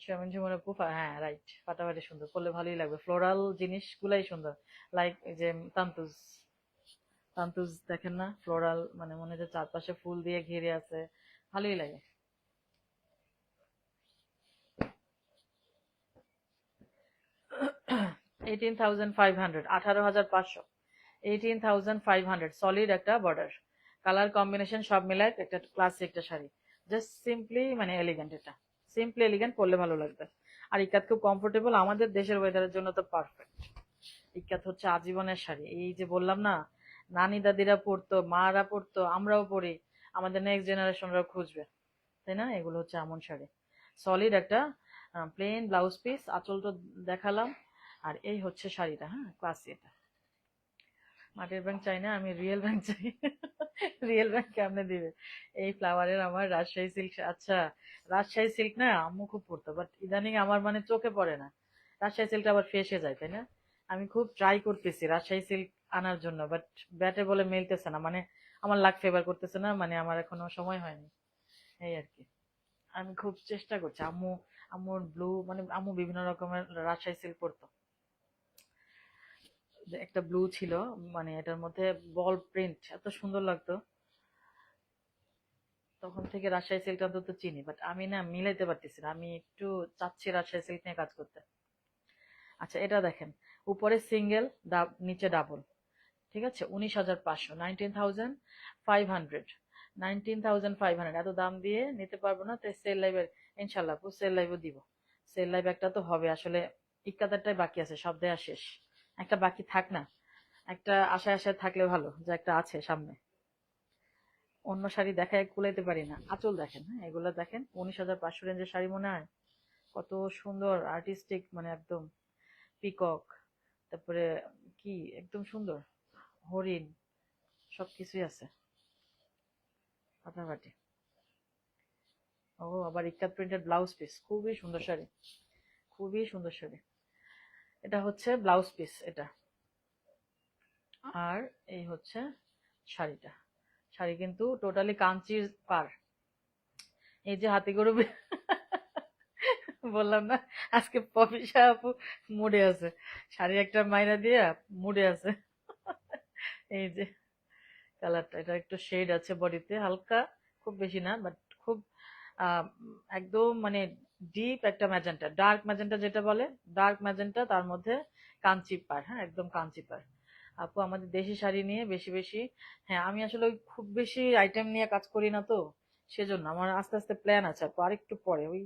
সেমন ঝুমুর আপু, হ্যাঁ রাইট, ফাটাফাটি সুন্দর, পরলে ভালোই লাগবে, ফ্লোরাল জিনিসগুলাই সুন্দর। লাইক এই যে তান্তুজ, তান্তুজ দেখেন না, ফ্লোরাল মানে মনে হচ্ছে চারপাশে ফুল দিয়ে ঘিরে আছে, ভালোই লাগে। 18,500, 18,500, 18,500 সলিড একটা বর্ডার, কালার কম্বিনেশন সব মিলায় একটা ক্লাসিক একটা শাড়ি, জাস্ট সিম্পলি মানে এলিগেন্ট। এটা সিম্পলি এলিগেন্ট, পরলে ভালো লাগবে। আর ইকাত খুব কমফোর্টেবল, আমাদের দেশের ওয়েদারের জন্য তো পারফেক্ট। ইকাত হচ্ছে আজীবনের শাড়ি, এই যে বললাম না, নানি দাদিরা পরতো, মারা পরতো, আমরাও পরি, আমাদের নেক্সট জেনারেশনরাও খুঁজবে, তাই না? এগুলো হচ্ছে এমন শাড়ি, সলিড একটা প্লেন ব্লাউজ পিস, আঁচলটা দেখালাম, আর এই হচ্ছে শাড়িটা। হ্যাঁ ক্লাসি এটা। মাটির ব্যাংক চাই না, আমি রিয়েল ব্যাংক চাই। রিয়েল ব্যাংক কেমনে দিবে? এই ফ্লাওয়ারের আমার রাজশাহী সিল্ক। আচ্ছা, রাজশাহী সিল্ক না আম্মু খুব পরতো, বাট ইদানিং আমার মানে চোখে পড়ে না। রাজশাহী সিল্কটা আবার ফেসে যায়, তাই না? আমি খুব ট্রাই করতেছি রাজশাহী সিল্ক আনার জন্য, বাট ব্যাটে বলে মিলতেছে না, মানে আমার লাক ফেভার করতেছে না, মানে আমার এখনো সময় হয়নি, এই আর কি। আমি খুব চেষ্টা করছি। আম্মুর ব্লু, মানে আম্মু বিভিন্ন রকমের রাজশাহী সিল্ক পরতো। যে একটা ব্লু ছিল, মানে এটার মধ্যে বল প্রিন্ট এত সুন্দর লাগতো। তখন থেকে রাজশাহী সিল্কটা অন্তত চিনি, বাট আমি না মিলাইতে পারতেছি না। আমি একটু চাচ্ছি রাজশাহী সিল্ক নিয়ে কাজ করতে। আচ্ছা, এটা দেখেন, উপরে সিঙ্গেল, নিচে ডাবল। ঠিক আছে, 19,500, 19,500, 19,500। এত দাম দিয়ে নিতে পারবো না, তাই সেল লাইভের, ইনশাল্লাহ সেল লাইভও দিব। সেল লাইভ একটা তো হবে আসলে, ইক্কাদারটাই বাকি আছে, সব দেয়া শেষ। একটা বাকি থাক না, একটা আশায় আশায় থাকলে ভালো যে একটা আছে সামনে। অন্য শাড়ি দেখায় কুলাইতে পারি না। আঁচল দেখেন, হ্যাঁ এগুলা দেখেন, 19,500 রেঞ্জের শাড়ি মনে হয় কত সুন্দর আর্টিস্টিক, মানে একদম পিকক, তারপরে কি একদম সুন্দর হরিণ, সবকিছুই আছে ফাটাফাটি। ও আবার ইক্কাত প্রিন্টেড ব্লাউজ পিস, খুবই সুন্দর শাড়ি, খুবই সুন্দর শাড়ি। এটা হচ্ছে ব্লাউজ পিস এটা, আর এই হচ্ছে শাড়িটা। শাড়ি কিন্তু টোটালি কাঞ্চির পার। এই যে হাতি গরু বললাম না, আজকে পপিসা আপু মুডে আছে, শাড়ি একটা মাইরা দিয়া মুডে আছে। এই যে কালারটা, এটা একটু শেড আছে বডিতে হালকা, খুব বেশি না, বাট খুব আহ, একদম মানে ডিপ একটা ম্যাজেন্টা, ডার্ক ম্যাজেন্টা যেটা বলে, ডার্ক ম্যাজেন্টা, তার মধ্যে কাঞ্চি পার, হ্যাঁ একদম কাঞ্চি পার। আপু আমাদের দেশি শাড়ি নিয়ে বেশি বেশি, হ্যাঁ আমি আসলে ওই খুব বেশি আইটেম নিয়ে কাজ করি না তো, সেজন্য আমার আস্তে আস্তে প্ল্যান আছে আপু, আরেকটু পরে ওই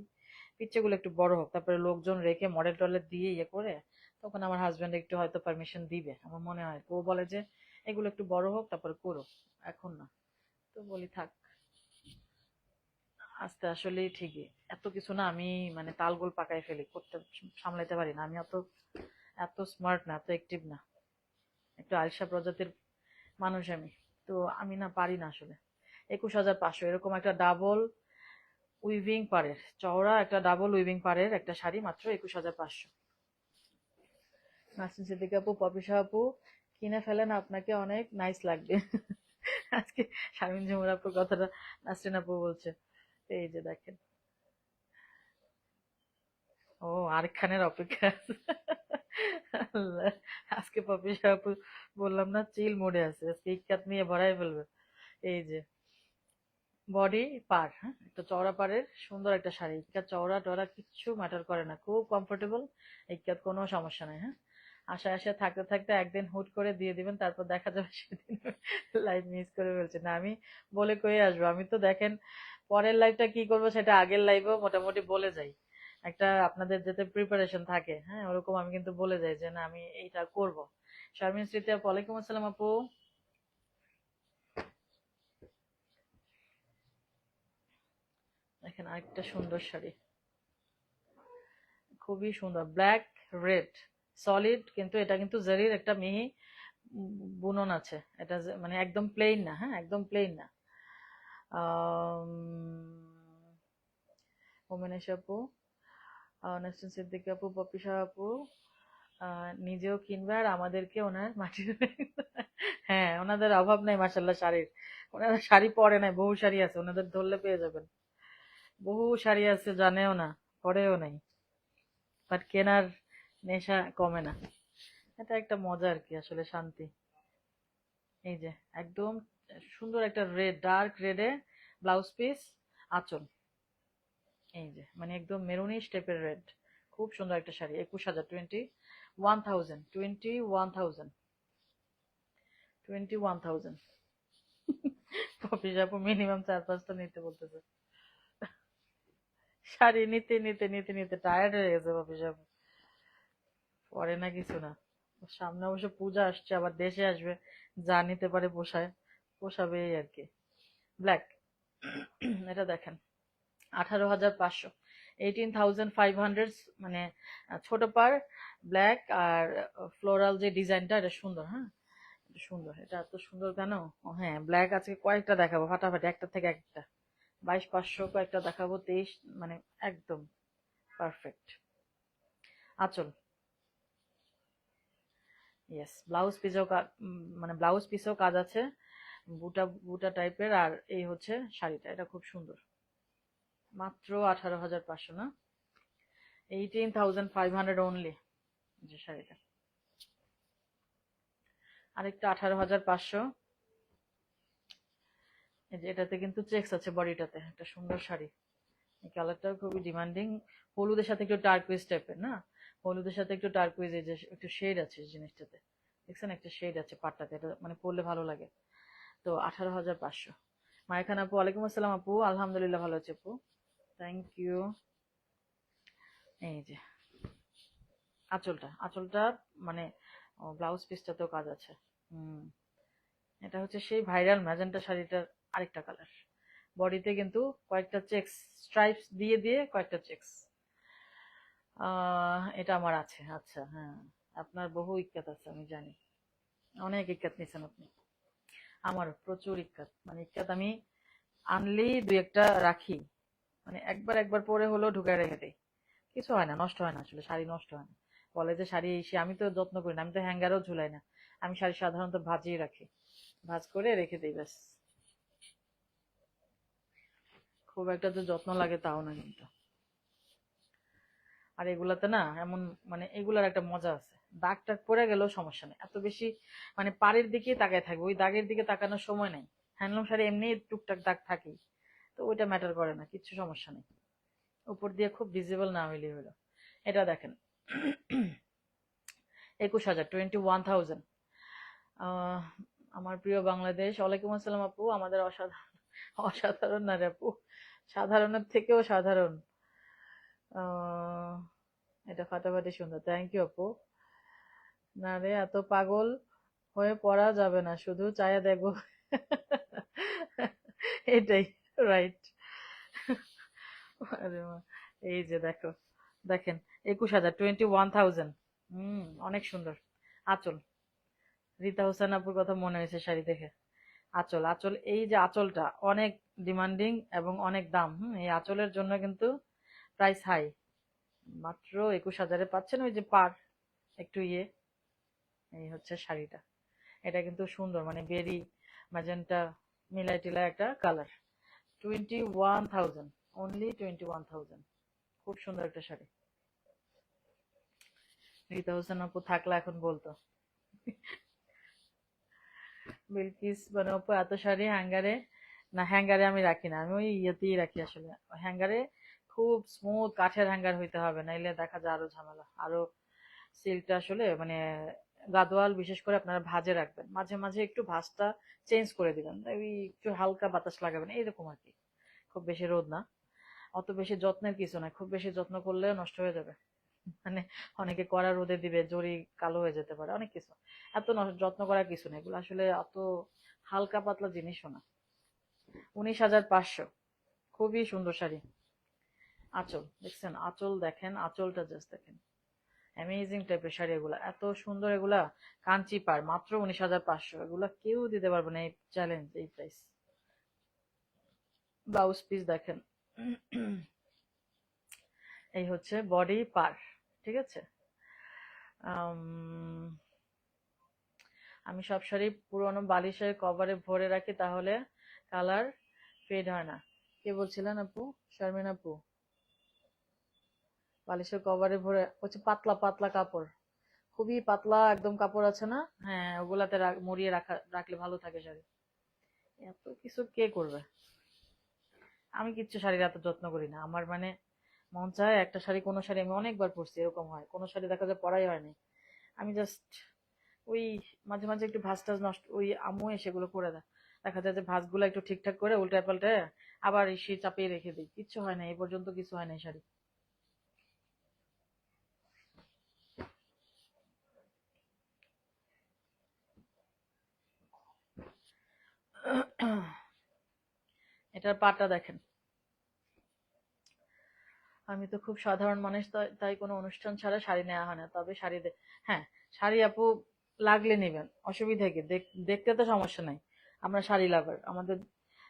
পিচ্ছেগুলো একটু বড় হোক, তারপরে লোকজন রেখে মডেল টডেল দিয়ে ইয়ে করে, তখন আমার হাজবেন্ড একটু হয়তো পারমিশন দিবে আমার মনে হয়। তো ও বলে যে এগুলো একটু বড় হোক তারপরে করো, এখন না। তো বলি থাক, আস্তে আসলেই ঠিকই, এত কিছু না আমি, মানে তালগোল পাকাই ফেলি, করতে সামলাইতে পারি না আমি, অত এত স্মার্ট না, এত অ্যাক্টিভ না, একটু আলসা প্রজাতির মানুষ আমি। তো আমি না পারি না আসলে। 21,500 এরকম একটা ডাবল উইভিং পাড়ের চওড়া, একটা ডাবল উইভিং পাড়ের একটা শাড়ি মাত্র 21,500। নাসরিন সিদ্দিকী আপু, পপিসা আপু, কিনে ফেলেন, আপনাকে অনেক নাইস লাগবে। আজকে শারমিন ঝুমুর আপুর কথাটা নাসরিন আপু বলছে। এই যে দেখেন, ও আরেক খানের অপেক্ষা আছে। আল্লাহ, আজকে পপিসা আপু বললাম না চিল মোডে আছে, আজকে ইক্কাত নিয়ে ভরাই ফেলবে। এই যে বডি পার, হ্যাঁ একটা চওড়া পাড়ের সুন্দর একটা শাড়ি, ইক্কাত চওড়া টড়া কিচ্ছু ম্যাটার করে না, খুব কমফোর্টেবল, ইক্কাত কোনো সমস্যা নাই। হ্যাঁ, আশা আশা থাকতে থাকতে একদিন হুট করে দিয়ে দিবেন, তারপর দেখা যাবে সেদিন লাইভ মিস করে ফেলছে। না আমি বলে কয়ে আসবো, আমি তো দেখেন পরের লাইভটা কি করবো সেটা আগের লাইভেও মোটামুটি বলে যাই, একটা আপনাদের যাতে প্রিপারেশন থাকে, হ্যাঁ ওরকম আমি কিন্তু বলে যাই যে না আমি এইটা করব। শারমিন স্মৃতি আপু, ওয়ালাইকুম আসসালাম আপু। দেখেন আরেকটা সুন্দর শাড়ি, খুবই সুন্দর, ব্ল্যাক রেড, সলিড, কিন্তু এটা কিন্তু জারির একটা মিহি বুনন আছে, এটা মানে একদম প্লেন না, হ্যাঁ একদম প্লেন না। ওমেনেশ আপু, নাসরিন সিদ্দিকী আপু, পপিসা আপু, নিজেও কিনবে আর আমাদেরকে ওনার মাটির হ্যাঁ ওনাদের অভাব নাই মাসাল্লাহ শাড়ির, ওনারা শাড়ি পরে নাই, বহু শাড়ি আছে ওনাদের, ধরলে পেয়ে যাবেন, বহু শাড়ি আছে, জানেও না, পরেও নাই, বাট কেনার নেশা কমে না। এটা একটা মজা আর কি, আসলে শান্তি। এই যে একদম সুন্দর একটা রেড, ডার্ক রেডে ব্লাউজ পিস, আঁচল, এই যে মানে একদম মেরুনিশ টাইপের রেড, খুব সুন্দর একটা শাড়ি, 21,000, 21,000, 21,000, 21,000। পপি আপু মিনিমাম 4-5টা নিতে বলতেছে, শাড়ি নিতে নিতে নিতে নিতে টায়ার্ড হয়ে গেছে পপি আপু, পরে না কিছু না। সামনে অবশ্য পূজা আসছে, আবার দেশে আসবে, যা নিতে পারে পোষায়, পোষাবে এই আর কি। ব্ল্যাক, এটা দেখেন 18,500, 18,500, মানে ছোট পার, ব্ল্যাক, আর ফ্লোরাল যে ডিজাইনটা, এটা সুন্দর, হ্যাঁ এটা সুন্দর, এটা এত সুন্দর কেন? ও হ্যাঁ, ব্ল্যাক আজকে কয়েকটা দেখাবো ফাটাফাটি, একটা থেকে একটা, 22,500 কয়েকটা দেখাবো, 23, মানে একদম পারফেক্ট। আঁচল, ইয়েস, ব্লাউজ পিসেও মানে ব্লাউজ পিসেও কাজ আছে, বুটা বুটা টাইপের, আর এই হচ্ছে শাড়িটা, এটা খুব সুন্দর, মাত্র 18,500 না, 18,500 অনলি যে শাড়িটা। আরেকটা 18,500, এই যে এটাতে কিন্তু চেক্স আছে বডিটাতে, একটা সুন্দর শাড়ি। এই কালারটাও খুবই ডিমান্ডিং, হলুদের সাথে একটু টার্কুইজ টাইপের না, হলুদের সাথে একটু টার্কুইজ, এই যে একটু শেড আছে জিনিসটাতে, দেখছেন একটা শেড আছে পাটটাতে, এটা মানে পরলে ভালো লাগে। তো 18,500। মাইখান আপু ওয়ালাইকুম আসসালাম আপু, আলহামদুলিল্লাহ ভালো আছে আপু, থ্যাংক ইউ। এই যে আঁচলটা মানে ব্লাউজ পিসটাতেও কাজ আছে। হুম, এটা হচ্ছে সেই ভাইরাল ম্যাজেন্টা শাড়িটার আরেকটা কালার। বডিতে কিন্তু কয়েকটা চেক্স, স্ট্রাইপস দিয়ে দিয়ে কয়েকটা চেক্স। এটা আমার আছে। আচ্ছা, হ্যাঁ, আপনার বহু ইক্কাত আছে আমি জানি, অনেক ইক্কাত নিছেন আপনি। আমার প্রচুর ইক্কাত, মানে ইক্কাত আমি আনলেই দুই একটা রাখি, মানে একবার পরে হলেও ঢুকায় রেখে দেই। কিছু হয় না, নষ্ট হয় না, আসলে শাড়ি নষ্ট হয় না। বলে যে শাড়ি এসে, আমি তো যত্ন করি না, আমি তো হ্যাঙ্গারও ঝুলাই না, আমি শাড়ি সাধারণত ভাজিয়ে রাখি, ভাজ করে রেখে দিই ব্যাস। খুব একটা যে যত্ন লাগে তাও না কিন্তু। আর এগুলাতে না এমন, মানে এগুলার একটা মজা আছে, দাগ টাগ পড়ে গেলেও সমস্যা নেই এত বেশি, মানে পাড়ের দিকে তাকায় থাকবে, ওই দাগের দিকে তাকানোর সময় নেই। হ্যান্ডলুম শাড়ি এমনি টুকটাক দাগ থাকেই, তো ওইটা ম্যাটার করে না, কিচ্ছু সমস্যা নেই। উপর দিয়ে খুব ভিজিবল না হইলেই হলো। এটা দেখেন, 21,000, 21,000। আমার প্রিয় বাংলাদেশ, ওয়ালাইকুম আসসালাম আপু, আমাদের অসাধারণ, অসাধারণ না রে আপু, সাধারণের থেকেও সাধারণ। আহ, এটা ফাটাফাটি সুন্দর, থ্যাংক ইউ আপু। না রে, এত পাগল হয়ে পড়া যাবে না, শুধু চায়া দেখবো। এটাই রাইট। আরে মা, এই যে দেখো, দেখেন, 21,000, 21,000। অনেক সুন্দর। আঁচল, রীতা হোসেন আপুর কথা মনে হয়েছে শাড়ি দেখে। আঁচল, আঁচল, এই যে আঁচলটা অনেক ডিমান্ডিং এবং অনেক দাম। এই আঁচলের জন্য কিন্তু প্রাইস হাই। মাত্র 21,000-এ পাচ্ছেন, ওই যে পার একটু ইয়ে। এই হচ্ছে শাড়িটা, এটা কিন্তু সুন্দর, মানে বেরি ম্যাজেন্টা মিলাই টিলাই একটা কালার। 21,000, অনলি 21,000। খুব সুন্দর একটা শাড়ি। রীতা হোসেন আপু থাকলে এখন বলতো। বিলকিস বানু আপু, এত শাড়ি হ্যাঙ্গারে, না হ্যাঙ্গারে আমি রাখি না, আমি ওই ইয়েতেই রাখি আসলে। হ্যাঙ্গারে খুব স্মুথ কাঠের হ্যাঙ্গার হইতে হবে, নাইলে দেখা যায় আরো ঝামেলা। আরো সিল্কটা আসলে মানে গাদোয়াল, বিশেষ করে আপনারা ভাঁজে রাখবেন, মাঝে মাঝে একটু ভাঁজটা চেঞ্জ করে দিবেন, ওই একটু হালকা বাতাস লাগাবেন এরকম আর কি। খুব বেশি রোদ না, অত বেশি যত্নের কিছু না, খুব বেশি যত্ন করলে নষ্ট হয়ে যাবে। মানে অনেকে কড়া রোদে দিবে, জরি কালো হয়ে যেতে পারে, অনেক কিছু। এত যত্ন করার কিছু না, এগুলো আসলে অত হালকা পাতলা জিনিসও না। 19,500, খুবই সুন্দর শাড়ি। আঁচল দেখছেন, আঁচল দেখেন, আঁচলটা জাস্ট দেখেন, অ্যামেজিং টাইপের শাড়ি এগুলা, এত সুন্দর এগুলা। কাঞ্চি পার, মাত্র 19,500, এগুলা কেউ দিতে পারবে না, এই চ্যালেঞ্জ, এই প্রাইস। ব্লাউজ পিস দেখেন, এই হচ্ছে বডি পার, ঠিক আছে। আমি সব শাড়ি পুরোনো বালিশের কভারে ভরে রাখি, তাহলে কালার ফেড হয় না। কে বলছিলেন আপু? শারমিন আপু? বালিশের কভারে ভরে হচ্ছে পাতলা পাতলা কাপড়, খুবই পাতলা একদম কাপড় আছে না, হ্যাঁ ওগুলাতে মুড়িয়ে রাখলে ভালো থাকে শাড়ি। এত কিছু কে করবে? আমি কিচ্ছু শাড়ির এত যত্ন করি না, আমার মানে মন চায় একটা শাড়ি, কোনো শাড়ি আমি অনেকবার পরছি, এরকম হয় কোনো শাড়ি দেখা যায় পরাই হয়নি, আমি জাস্ট ওই মাঝে মাঝে একটু ভাঁজ টাজ নষ্ট, ওই আম্মু সেগুলো করে দেয়, দেখা যায় যে ভাঁজগুলো একটু ঠিকঠাক করে উল্টায় পাল্টায় আবার সে চাপিয়ে রেখে দিই, কিচ্ছু হয় না, এই পর্যন্ত কিছু হয় না এই শাড়ি। এটার পাটা দেখেন। আমি তো খুব সাধারণ মানুষ, তাই কোনো অনুষ্ঠান ছাড়া শাড়ি নেওয়া হয় না, তবে শাড়ি হ্যাঁ, শাড়ি আপু লাগলে নেবেন, অসুবিধা কি, দেখতে তো সমস্যা নাই। আমরা শাড়ি লাভার, আমাদের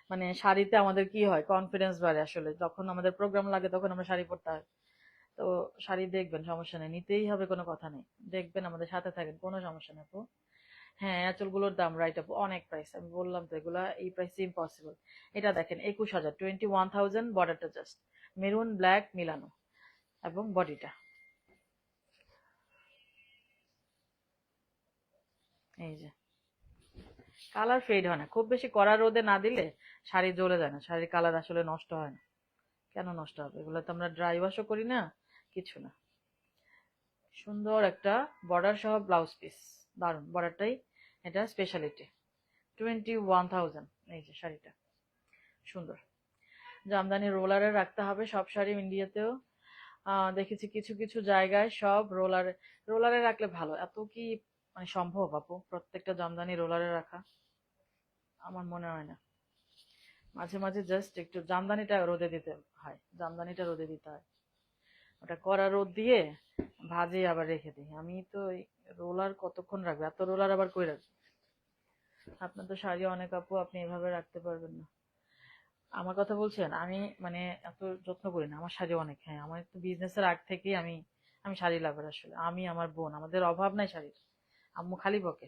মানে শাড়িতে আমাদের কি হয়, কনফিডেন্স বাড়ে আসলে, যখন আমাদের প্রোগ্রাম লাগে তখন আমরা শাড়ি পরতে হয়। তো শাড়ি দেখবেন, সমস্যা নেই, নিতেই হবে, কোনো কথা নেই, দেখবেন, আমাদের সাথে থাকেন, কোনো সমস্যা নেই আপু। হ্যাঁ, আঁচলগুলোর দাম রাইট আপু অনেক প্রাইস, আমি বললাম তো এগুলা এই প্রাইসে ইম্পসিবল। এটা দেখেন 21,000, 21,000, বর্ডারটা জাস্ট মেরুন ব্ল্যাক মিলানো এবং বডিটা এই যে কালার ফেড হয় না, খুব বেশি কড়া রোদে না দিলে শাড়ি জ্বলে যায় না, শাড়ির কালার আসলে নষ্ট হয় না। কেন নষ্ট হবে, এগুলো তো আমরা ড্রাই ওয়াশও করি না, কিছু না। সুন্দর একটা বর্ডার সহ ব্লাউজ পিস, দারুন বর্ডারটাই এটা স্পেশালিটি। 21,000, এই যে শাড়িটা সুন্দর। জামদানি রোলারে রাখতে হবে সব শাড়ি ইন্ডিয়াতেও। দেখেছি কিছু কিছু জায়গায় সব রোলারে, রোলারে রাখলে ভালো। এত কি মানে সম্ভব আপু প্রত্যেকটা জামদানি রোলারে রাখা? আমার মনে হয় না। মাঝে মাঝে জাস্ট একটু জামদানিটা রোদে দিতে হয়, জামদানিটা রোদে দিতে হয়, ওটা কড়া রোদ দিয়ে ভাজে আবার রেখে দিই। আমি তো রোলার কতক্ষণ রাখবে, এত রোলার আবার কই রাখবে? আপনার তো শাড়ি অনেক আপু, আপনি এভাবে রাখতে পারবেন না। আমার কথা বলছেন, আমি মানে এত যত্ন করি না, আমার শাড়ি অনেক। হ্যাঁ, আমার তো বিজনেসের আগ থেকেই আমি আমি শাড়ি লাভার আসলে। আমি আমার বোন আমাদের অভাব নাই শাড়ির, আম্মু খালি বকে।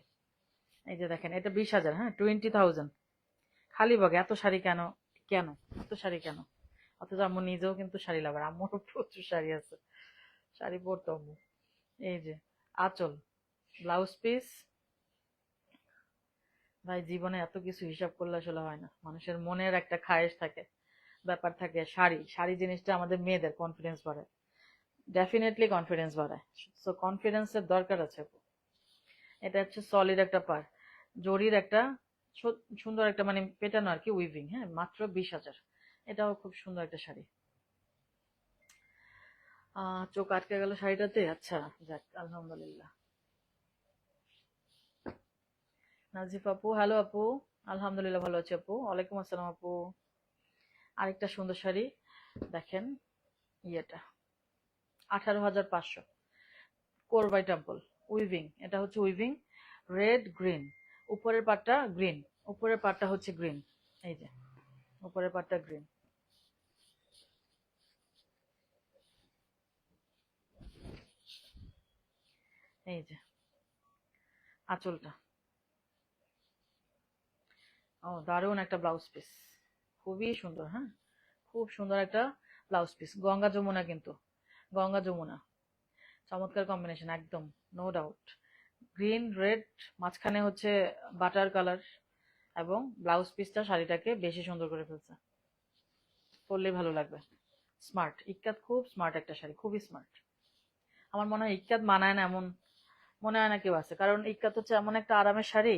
এই যে দেখেন এটা 20,000, হ্যাঁ 20,000, খালি বকে এত শাড়ি কেন, কেন এত শাড়ি কেন? অথচ আম্মু নিজেও কিন্তু শাড়ি লাভার, আম্মুর প্রচুর শাড়ি আছে, শাড়ি পরতো আম্মু। এই যে আঁচল, ব্লাউজ পিস, ভাই জীবনে এত কিছু হিসাব করলে আসলে হয় না, মানুষের মনের একটা খায়েশ থাকে, ব্যাপার থাকে। শাড়ি, শাড়ি জিনিসটা আমাদের মেয়েদের কনফিডেন্স বাড়ায়, ডেফিনেটলি কনফিডেন্স বাড়ায়। সো কনফিডেন্সের দরকার আছে আপু। এটা হচ্ছে সলিড একটা পার, জরির একটা সুন্দর একটা মানে পেটানো আর কি উইভিং, হ্যাঁ মাত্র 20,000। এটাও খুব সুন্দর একটা শাড়ি। চোখ আটকে গেল শাড়িটাতে, আচ্ছা যাক আলহামদুলিল্লাহ। নাজিফ আপু, হ্যালো আপু। আলহামদুলিল্লাহ ভালো আছি আপু, ওয়ালাইকুম আসসালাম আপু। আরেকটা সুন্দর শাড়ি দেখেন, ইয়েটা 18,500, কোরবাই টেম্পল উইভিং। এটা হচ্ছে উইভিং, রেড গ্রিন, উপরের পাটটা গ্রিন, উপরের পাটটা হচ্ছে গ্রিন। এই যে উপরের পাটটা গ্রিন, এই যে আঁচলটা। ও দারুণ একটা ব্লাউজ পিস, খুবই সুন্দর, হ্যাঁ খুব সুন্দর একটা ব্লাউজ পিস। গঙ্গা যমুনা কিন্তু, গঙ্গা যমুনা, চমৎকার কম্বিনেশন একদম, নো ডাউট। গ্রিন রেড, মাঝখানে হচ্ছে বাটার কালার, এবং ব্লাউজ পিসটা শাড়িটাকে বেশি সুন্দর করে ফেলছে, পরলেই ভালো লাগবে। স্মার্ট, ইক্কাত খুব স্মার্ট একটা শাড়ি, খুবই স্মার্ট। আমার মনে হয় ইক্কাত মানায় না এমন মনে হয় না কেউ আছে, কারণ ইক্কাত হচ্ছে এমন একটা আরামের শাড়ি।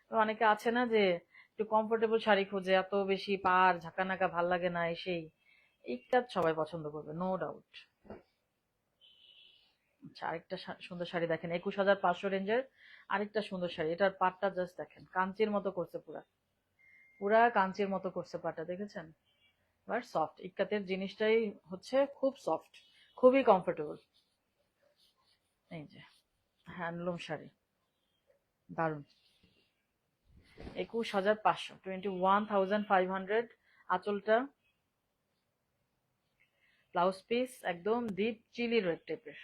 তো অনেকে আছে না যে একটু কমফোর্টেবল শাড়ি খোঁজে, এত বেশি পার ঝাঁকানাকা ভাল লাগে না, সেই ইক্কাত সবাই পছন্দ করবে, নো ডাউট। আচ্ছা আরেকটা সুন্দর শাড়ি দেখেন, 21,500 রেঞ্জের আরেকটা সুন্দর শাড়ি। এটার পাটটা জাস্ট দেখেন, কাঞ্চির মতো করছে, পুরা পুরা কাঞ্চির মতো করছে পাটটা, দেখেছেন? বাট সফট, ইক্কাতের জিনিসটাই হচ্ছে খুব সফট, খুবই কমফোর্টেবল। এই যে হ্যান্ডলুম শাড়ি, দারুন। 21,500, 21,500, আঁচলটা, ব্লাউজ পিস একদম ডিপ চিলি রেড টাইপের।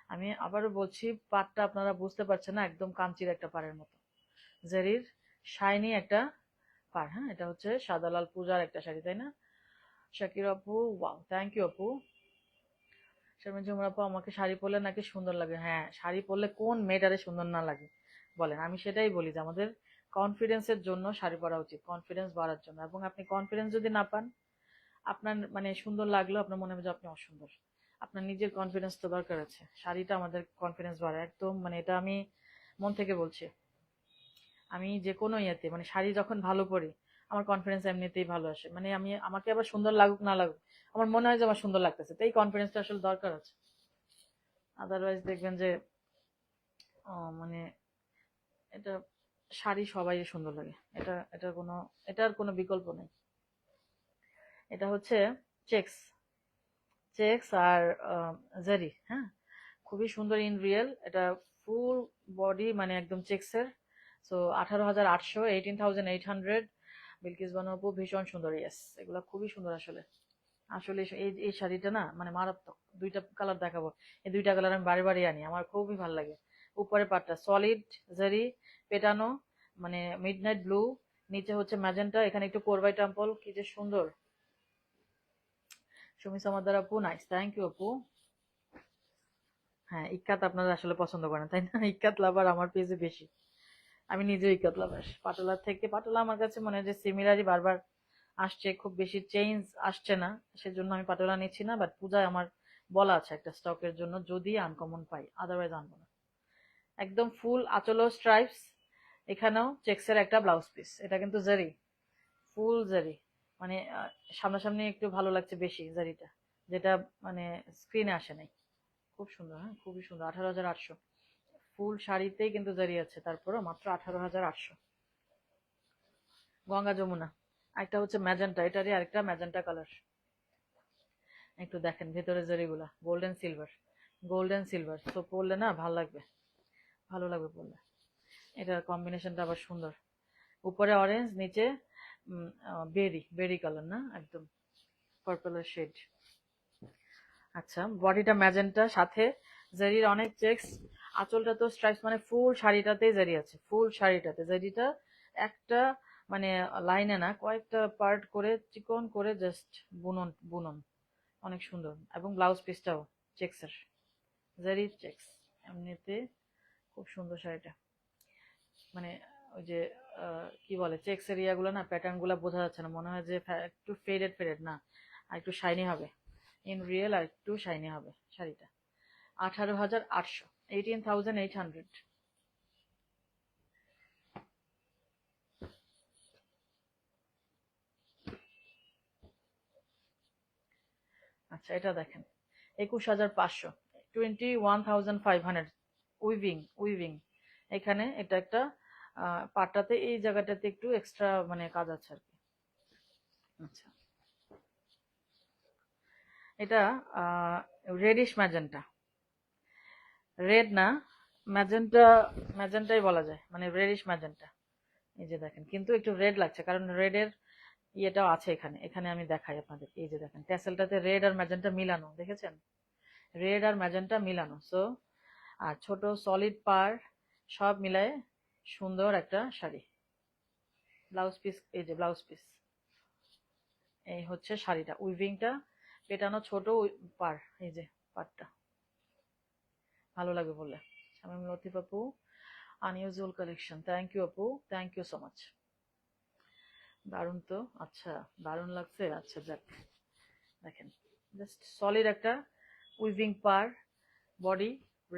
আমি আবারও বলছি, পাটটা আপনারা বুঝতে পারছেন না, একদম কাঞ্চির একটা পাড়ের মতো, জারির শাইনি একটা পাড়। হ্যাঁ এটা হচ্ছে সাদালাল পূজার একটা শাড়ি, তাই না শাকির আপু? ওয়াও, থ্যাংক ইউ আপু। শারমিন জুমরা আপু, আমাকে শাড়ি পরলে নাকি সুন্দর লাগে। হ্যাঁ, শাড়ি পরলে কোন মেয়েটারে সুন্দর না লাগে বলেন? আমি সেটাই বলি যে আমাদের কনফিডেন্সের জন্য শাড়ি পরা উচিত, কনফিডেন্স বাড়ার জন্য। এবং আপনি কনফিডেন্স যদি না পান, আপনার মানে সুন্দর লাগলেও আপনার মনে হবে যে আপনি অসুন্দর। আপনার নিজের কনফিডেন্স তো দরকার আছে, শাড়িটা আমাদের কনফিডেন্স বাড়ায় একদম, মানে এটা আমি মন থেকে বলছি। আমি যে কোনো ইয়েতে মানে শাড়ি যখন ভালো পরি, আমার কনফিডেন্স এমনিতেই ভালো আসে। মানে আমি আমাকে আবার সুন্দর লাগুক না লাগুক, আমার মনে হয় যে আমার সুন্দর লাগতেছে, তো এই কনফিডেন্সটা আসলে দরকার আছে। আদারওয়াইজ দেখবেন যে মানে এটা শাড়ি সবাই সুন্দর লাগে, এটার কোনো, এটার কোনো বিকল্প নেই। এটা হচ্ছে চেক্স, চেক্স আর জারি, হ্যাঁ খুবই সুন্দর ইন রিয়েল। এটা ফুল বডি মানে একদম চেক্সের। সো 18,800, 18,800। বিলকিস বানু আপু ভীষণ সুন্দর, ইয়েস এগুলা খুবই সুন্দর আসলে। আসলে এই এই শাড়িটা না মানে মারাত্মক, দুইটা কালার দেখাবো, এই দুইটা কালার আমি বারে বারে আনি, আমার খুবই ভালো লাগে। উপরে পাটটা সলিড জারি, পেটানো, মানে মিডনাইট ব্লু, নিচে হচ্ছে ম্যাজেন্টা, এখানে একটু কোরবাই টেম্পল, কি যে সুন্দর। সুমি সমাদার আপু, নাইস, থ্যাংক ইউ আপু। হ্যাঁ, ইক্কাত আপনারা আসলে পছন্দ করেন তাই না? ইক্কাত লাভার আমার পেজে বেশি। আমি নিজেও ইক্কাত লাভার। পাটোলার থেকে পাটোলা আমার কাছে মনে হয় যে সিমিলারই বারবার আসছে, খুব বেশি চেঞ্জ আসছে না, সেজন্য আমি পাটোলা নিচ্ছি না। বাট পূজায় আমার বলা আছে একটা স্টকের জন্য, যদি আনকমন পাই, আদারওয়াইজ আনবো না। একদম ফুল আঁচলও স্ট্রাইপস, এখানেও চেক্সের একটা ব্লাউজ পিস, এটা কিন্তু জারি, ফুল জারি, মানে সামনাসামনি একটু ভালো লাগছে বেশি জারিটা, যেটা মানে স্ক্রিনে আসে নাই। খুব সুন্দর, হ্যাঁ খুবই সুন্দর, 18,800। ফুল শাড়িতেই কিন্তু জারি আছে, তারপরও মাত্র 18,800। গঙ্গা যমুনা, একটা হচ্ছে ম্যাজেন্টা, এটারই আরেকটা ম্যাজেন্টা কালার। একটু দেখেন ভেতরে জারিগুলা, গোল্ডেন সিলভার, গোল্ডেন সিলভার, তো পরলে না ভালো লাগবে, ভালো লাগবে পরলে। এটার কম্বিনেশনটা আবার সুন্দর, উপরে অরেঞ্জ, নিচে বেরি, বেরি কালার না, একদম পার্পলের শেড। আচ্ছা, বডিটা ম্যাজেন্টা, সাথে জারির অনেক চেক্স, আঁচলটা তো স্ট্রাইপস, মানে ফুল শাড়িটাতেই জারি আছে, ফুল শাড়িটাতে জারিটা একটা, মানে লাইনে না, কয়েকটা পার্ট করে চিকন করে জাস্ট বুনন বুনন, অনেক সুন্দর। এবং ব্লাউজ পিসটাও চেক্সের, জারি চেক্স, এমনিতে খুব সুন্দর শাড়িটা। মানে ওই যে কি বলে, চেক্স এরিয়াগুলো না, প্যাটার্ন গুলো বোঝা যাচ্ছে না, মনে হয় যে একটু ফেডেড ফেডেড না, আর একটু শাইনি হবে, ইন রিয়েল আর একটু শাইনি হবে শাড়িটা। 18,800, 18,800। আচ্ছা, এটা দেখেন, 21,500, 21,500, উইভিং, উইভিং। এখানে এটা একটা পাটটাতে এই জায়গাটাতে একটু এক্সট্রা মানে কাজ আছে আর কি। আচ্ছা, এটা রেডিশ ম্যাজেন্টা, রেড না, ম্যাজেন্টা, ম্যাজেন্টাই বলা যায়, মানে রেডিশ ম্যাজেন্টা। এই যে দেখেন, কিন্তু একটু রেড লাগছে, কারণ রেডের ইয়েটাও আছে এখানে, এখানে আমি দেখাই আপনাদের, এই যে দেখেন ট্যাসেলটাতে রেড আর ম্যাজেন্টা মিলানো, দেখেছেন? রেড আর ম্যাজেন্টা মিলানো, সো আর ছোট সলিড পার, সব মিলায়ে সুন্দর একটা শাড়ি। ব্লাউজ পিস, এই যে ব্লাউজ পিস, এই হচ্ছে শাড়িটা, উইভিংটা পেটানো, ছোট পার, এই যে পারটা, ভালো লাগবে বললে। শামীম লতিফ আপু, আনইউজুয়াল কালেকশন, থ্যাংক ইউ আপু, থ্যাংক ইউ সো মাচ। দারুণ তো, আচ্ছা দারুণ লাগছে। আচ্ছা যাক, দেখেন জাস্ট সলিড একটা উইভিং পার, বডি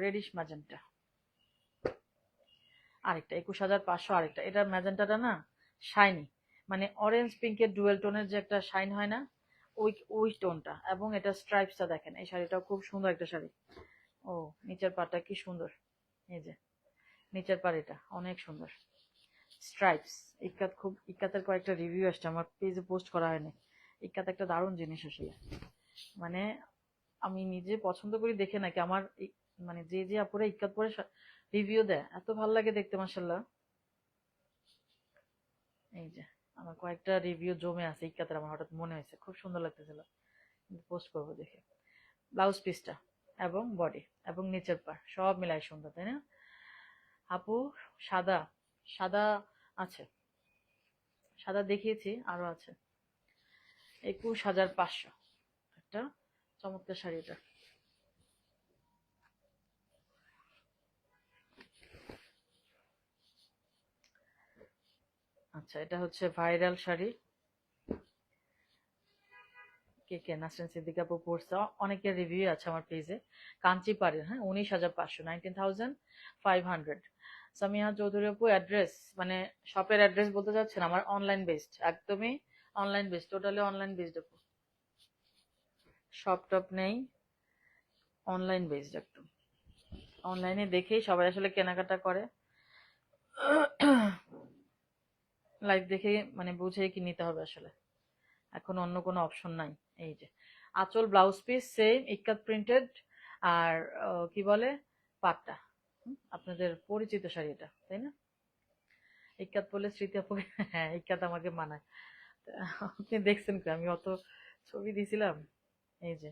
রেডিশ ম্যাজেন্টা। আরেকটা 21,500, আরেকটা, এটা ম্যাজেন্টাটা না শাইনি, মানে অরেঞ্জ পিঙ্কের ডুয়েল টোনের যে একটা শাইন হয় না, ওই ওই টোনটা। এবং এটা স্ট্রাইপসটা দেখেন, এই শাড়িটাও খুব সুন্দর একটা শাড়ি। ও, নিচের পাটটা কি সুন্দর, এই যে নিচের পাড়, এটা অনেক সুন্দর স্ট্রাইপস। ইক্কাত, খুব ইক্কাতের কয়েকটা রিভিউ আসছে, আমার পেজে পোস্ট করা হয়নি। ইক্কাত একটা দারুণ জিনিস আসলে, মানে আমি নিজে পছন্দ করি দেখে নাকি আমার মানে যে যে আপুরা ইক্কাত পরে রিভিউ দেয়, এত ভালো লাগে দেখতে, মাসাল্লাহ। এই যে আমার কয়েকটা রিভিউ জমে আছে ইক্কাতের, আমার হঠাৎ মনে হয়েছে খুব সুন্দর লাগতেছিল, পোস্ট করবো দেখে। ব্লাউজ পিসটা এবং বডি এবং নিচের পা সব মিলাই সুন্দর, তাই না আপু? সাদা, সাদা আছে, সাদা দেখিয়েছি, আরো আছে। 21,500, একটা চমৎকার শাড়ি এটা। আচ্ছা, এটা হচ্ছে ভাইরাল শাড়ি, কে কে নাসরিন সিদ্দিকা আপু পড়ছে, অনেকের রিভিউ আছে আমার পেজে। কাঞ্চিপাড়ের, হ্যাঁ, 19,500, 19,500। সামিয়া চৌধুরী আপু, অ্যাড্রেস মানে শপের অ্যাড্রেস বলতে চাচ্ছেন? আমার অনলাইন বেসড, একদমই online based, totally online based আপু, শপ টপ নেই, অনলাইন বেসড একদম। অনলাইনে দেখেই সবাই আসলে কেনাকাটা করে, লাইভ দেখে মানে বুঝেই কি নিতে হবে আসলে, এখন অন্য কোনো অপশন নাই। এই যে আঁচল, blouse piece same ikat printed, আর কি বলে পাটটা, আপনাদের পরিচিত শাড়ি এটা, তাই না? ইক্কাত বলে স্মৃতি আপু, হ্যাঁ ইক্কাত আমাকে মানায়। আপনি দেখছেন কি আমি অত ছবি দিছিলাম, এই যে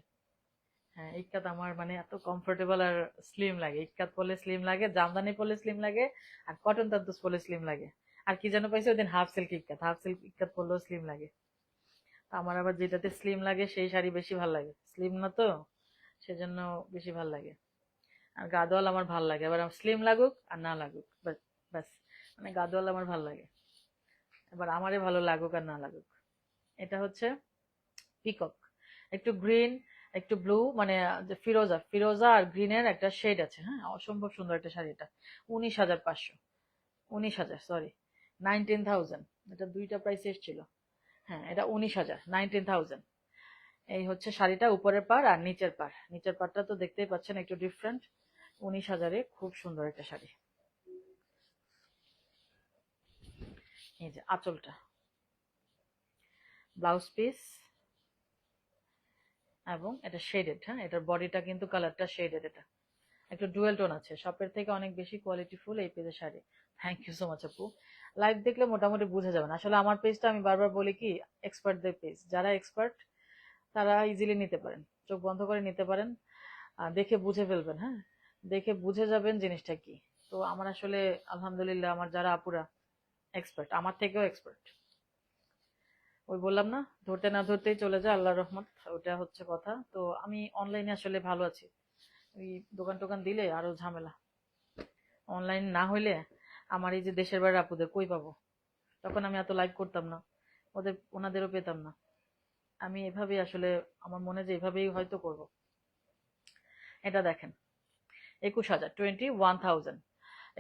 হ্যাঁ, ইক্কাত আমার মানে এত কমফোর্টেবল আর স্লিম লাগে। ইক্কাত পরলে স্লিম লাগে, জামদানি পরলে স্লিম লাগে, আর কটন তান্তুস পরলে স্লিম লাগে। আর কি যেন পাইছে ওইদিন, half silk ikat, half silk ikat পরলেও স্লিম লাগে। তো আমার আবার যেটাতে স্লিম লাগে সেই শাড়ি বেশি ভাল লাগে, স্লিম না তো সেজন্য বেশি ভাল লাগে। আর গাদোয়াল আমার ভাল লাগে, এবার স্লিম লাগুক আর না লাগুক, বাস বাস, মানে গাদোয়াল আমার ভাল লাগে, এবার আমারে ভালো লাগুক আর না লাগুক। এটা হচ্ছে পিকক, একটু গ্রিন, একটু ব্লু, মানে যে ফিরোজা, ফিরোজা আর গ্রিনের একটা শেড আছে। হ্যাঁ, অসম্ভব সুন্দর একটা শাড়ি এটা। 19,500, 19,000, সরি, 19,000। এটা দুইটা প্রাইস এসেছিল। হ্যাঁ, এটা 19,000, 19,000। এই হচ্ছে শাড়িটা, উপরের পার আর নিচের পার। নিচের পারটা তো দেখতেই পাচ্ছেন একটু ডিফারেন্ট। 19,000-এ খুব সুন্দর একটা শাড়ি। এই যে আঁচলটা, ব্লাউজ পিস, এবং এটা শেডেড। হ্যাঁ, এটার বডিটা কিন্তু কালারটা শেডেড। এটা একটু ডুয়েল টোন আছে, শপের থেকে অনেক বেশি কোয়ালিটিফুল এই পেজের sari. Thank you so much আপু। লাইভ দেখলে মোটামুটি বুঝে যাবেন। আসলে আমার পেজটা আমি বারবার বলি কি, এক্সপার্টদের পেজ। যারা এক্সপার্ট তারা ইজিলি নিতে পারেন, চোখ বন্ধ করে নিতে পারেন, দেখে বুঝে ফেলবেন। হ্যাঁ, দেখে বুঝে যাবেন জিনিসটা কি। তো আমার আসলে আলহামদুলিল্লাহ, আমার যারা আপুরা এক্সপার্ট, আমার থেকেও এক্সপার্ট। ওই বললাম না, ধরতে না ধরতেই চলে যায় আল্লাহর রহমত, ওটা হচ্ছে কথা। তো আমি অনলাইনে আসলে ভালো আছি, ওই দোকান টোকান দিলে আরো ঝামেলা। অনলাইন না হইলে আমার এই যে দেশের বাড়ির আপুদের কই পাবো, তখন আমি এত লাইভ করতাম না, ওনাদেরও পেতাম না। আমি এভাবেই আসলে, আমার মনে যে এভাবেই হয়তো করব। এটা দেখেন, 21,000, 21,000।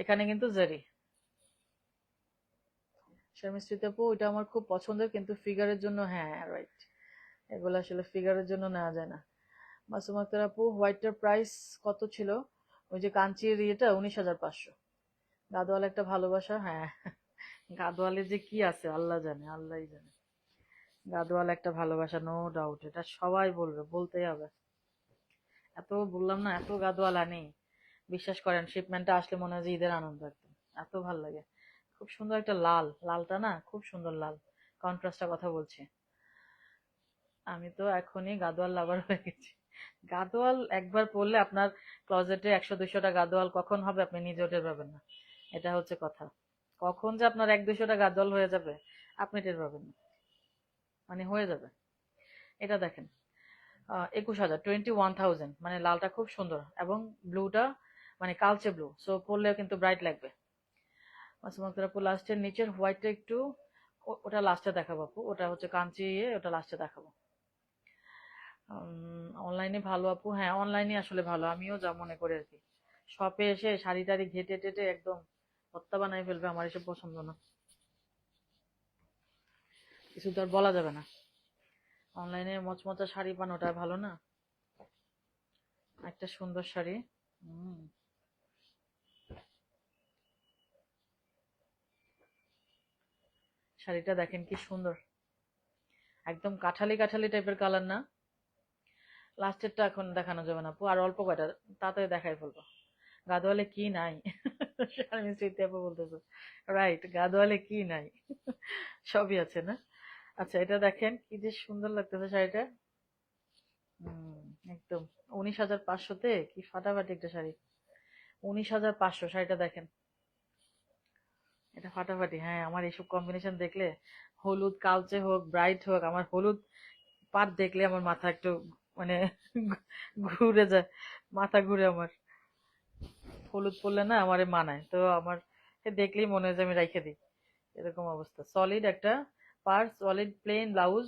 এখানে কিন্তু জারি স্বামী আপু, ওইটা আমার খুব পছন্দের, কিন্তু ফিগারের জন্য, হ্যাঁ রাইট, এগুলো আসলে ফিগারের জন্য নেওয়া যায় না। মাসুম আক্তার আপু, হোয়াইটটার প্রাইস কত ছিল? ওই যে কাঞ্চির ইয়েটা 19,500। গাদোয়াল একটা ভালোবাসা, হ্যাঁ। গাদোয়ালে যে কি আছে আল্লাহ জানে, আল্লাহই জানে। গাদোয়াল একটা ভালোবাসা, নো ডাউট, এটা সবাই বলবে, বলতেই হবে। এত বললাম না, এত গাদোয়াল আনি, বিশ্বাস করেন শিপমেন্টটা আসলে মনে হয় যে ঈদের আনন্দ একদম। এত ভাল লাগে। খুব সুন্দর একটা লাল, লালটা না খুব সুন্দর লাল, কন্ট্রাস্টটা কথা বলছি। আমি তো এখনই গাদোয়াল লাভার হয়ে গেছি। গাদোয়াল একবার পরলে আপনার ক্লজেটে 100-200টা গাদোয়াল কখন হবে আপনি নিজেও টের পাবেন না। এটা হচ্ছে কথা। কখন যে আপনার 100-200টা গাদোয়াল হয়ে যাবে আপনি টের পাবেন না, মানে হয়ে যাবে। এটা দেখেন, 21,000, 21,000, মানে লালটা খুব সুন্দর, এবং ব্লুটা মানে কালচে ব্লু, সো পরলেও কিন্তু ব্রাইট লাগবে। মাসুম আক্তার আপু, লাস্টের নিচের হোয়াইটটা একটু, ওটা লাস্টে দেখাবো আপু, ওটা হচ্ছে কাঞ্চি ইয়ে, ওটা লাস্টে দেখাবো। অনলাইনে ভালো আপু, হ্যাঁ অনলাইনে আসলে ভালো, আমিও যা মনে করি আর কি। শপে এসে শাড়ি টাড়ি ঘেটে টেটে একদম হত্যা বানাই ফেলবে, আমার এসব পছন্দ না। কিছু তো আর বলা যাবে না। অনলাইনে মচমচা শাড়ি পান, ওটা ভালো না। একটা সুন্দর শাড়ি। হুম, শাড়িটা দেখেন কি সুন্দর, একদম কাঠালি কাঠালি টাইপের কালার না? লাস্টেরটা এখন দেখানো যাবে না আপু, আর অল্প কয়টা তাড়াতাড়ি দেখাই ফেলবো। গাদোয়ালে কি নাই? শারমিন স্মৃতি আপু বলতেছে, রাইট, গাদোয়ালে কি নাই? সবই আছে না? আচ্ছা, এটা দেখেন কি যে সুন্দর লাগতেছে শাড়িটা। হুম, একদম 19,500-তে কি ফাটাফাটি একটা শাড়ি। 19,500 শাড়িটা দেখেন, এটা ফাটাফাটি। হ্যাঁ, আমার এইসব কম্বিনেশন দেখলে, হলুদ কালচে হোক ব্রাইট হোক, আমার হলুদ পাট দেখলে আমার মাথা একটু মানে ঘুরে যায়, মাথা ঘুরে আমার। হলুদ পরলে না আমারে মানায় তো, আমার দেখলেই মনে হয় যে আমি রাইখে দিই, এরকম অবস্থা। সলিড একটা পার, সলিড প্লেন ব্লাউজ,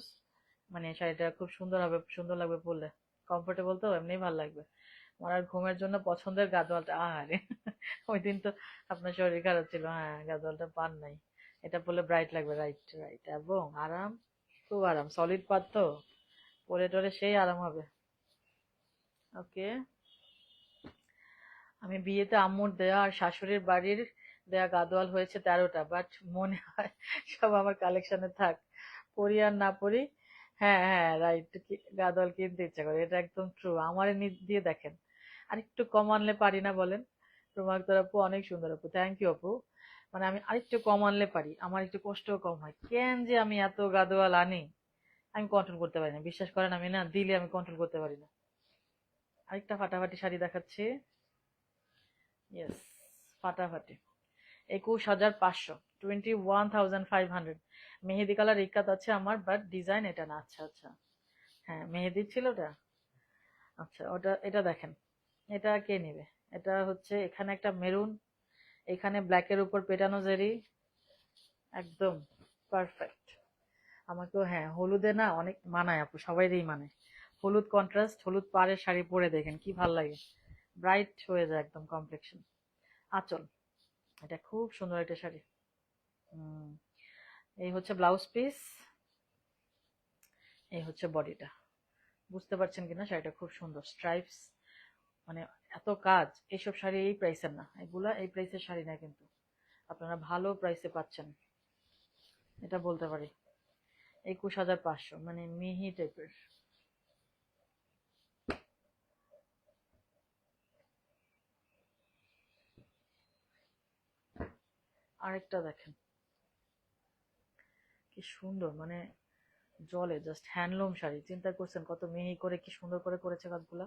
মানে শাড়িটা খুব সুন্দর হবে, সুন্দর লাগবে পরলে, কমফোর্টেবল তো এমনি ভালো লাগবে। আমার আর ঘুমের জন্য পছন্দের গাদোয়ালটা, আরে ওই দিন তো আপনার শরীর খারাপ ছিল, হ্যাঁ গাদোয়ালটা পান নাই। এটা পরলে ব্রাইট লাগবে, রাইট রাইট, এবং আরাম, খুব আরাম, সলিড পার তো, পরে টরে সেই আরাম হবে। ওকে, আমি বিয়েতে আম্মুর দেয়া আর শাশুড়ির বাড়ির দেয়া গাদোয়াল হয়েছে 13টা, বাট মনে হয় সব আমার কালেকশনে থাক, পরি আর না পরি। হ্যাঁ হ্যাঁ রাইট, গাদোয়াল কিনতে ইচ্ছা করে, এটা একদম ট্রু। আমার দিয়ে দেখেন, আর একটু কম আনলে পারি না বলেন? রুমাক্তার আপু, অনেক সুন্দর আপু, থ্যাংক ইউ আপু। মানে আমি আরেকটু কম আনলে পারি, আমার একটু কষ্টও কম হয়, কেন যে আমি এত গাদোয়াল আনি, আমি কন্ট্রোল করতে পারি না, বিশ্বাস করেন, আমি না দিলে আমি কন্ট্রোল করতে পারি না। আরেকটা ফাটাফাটি শাড়ি দেখাচ্ছি। ইয়েস, ফাটাফাটি 21,500, 21,500। মেহেদি কালার ইক্কাত আছে আমার, বাট ডিজাইন এটা না। আচ্ছা আচ্ছা, হ্যাঁ মেহেদি ছিল ওটা। আচ্ছা ওটা, এটা দেখেন, এটা কে নেবে? এটা হচ্ছে এখানে একটা মেরুন, এখানে ব্ল্যাকের উপর পেটানো জেরি, একদম পারফেক্ট। আমাকেও, হ্যাঁ হলুদে না অনেক মানায় আপু, সবাইরই মানায়। হলুদ কন্ট্রাস্ট, হলুদ পাড়ের শাড়ি পরে দেখেন কি ভাল লাগে, ব্রাইট হয়ে যায় একদম কমপ্লেক্সন। আঁচল, এটা খুব সুন্দর একটা শাড়ি। হুম, এই হচ্ছে ব্লাউজ পিস, এই হচ্ছে বডিটা। বুঝতে পারছেন কিনা, শাড়িটা খুব সুন্দর, স্ট্রাইপস, মানে এত কাজ। এইসব শাড়ি এই প্রাইসের না, এগুলা এই প্রাইসের শাড়ি না, কিন্তু আপনারা ভালো প্রাইসে পাচ্ছেন, এটা বলতে পারি। 21,500, মানে মিহি টাইপের। আরেকটা দেখেন কি সুন্দর, মানে জলে জাস্ট হ্যান্ডলুম শাড়ি। চিন্তা করছেন কত মিহি করে, কি সুন্দর করে করেছে কাজগুলা।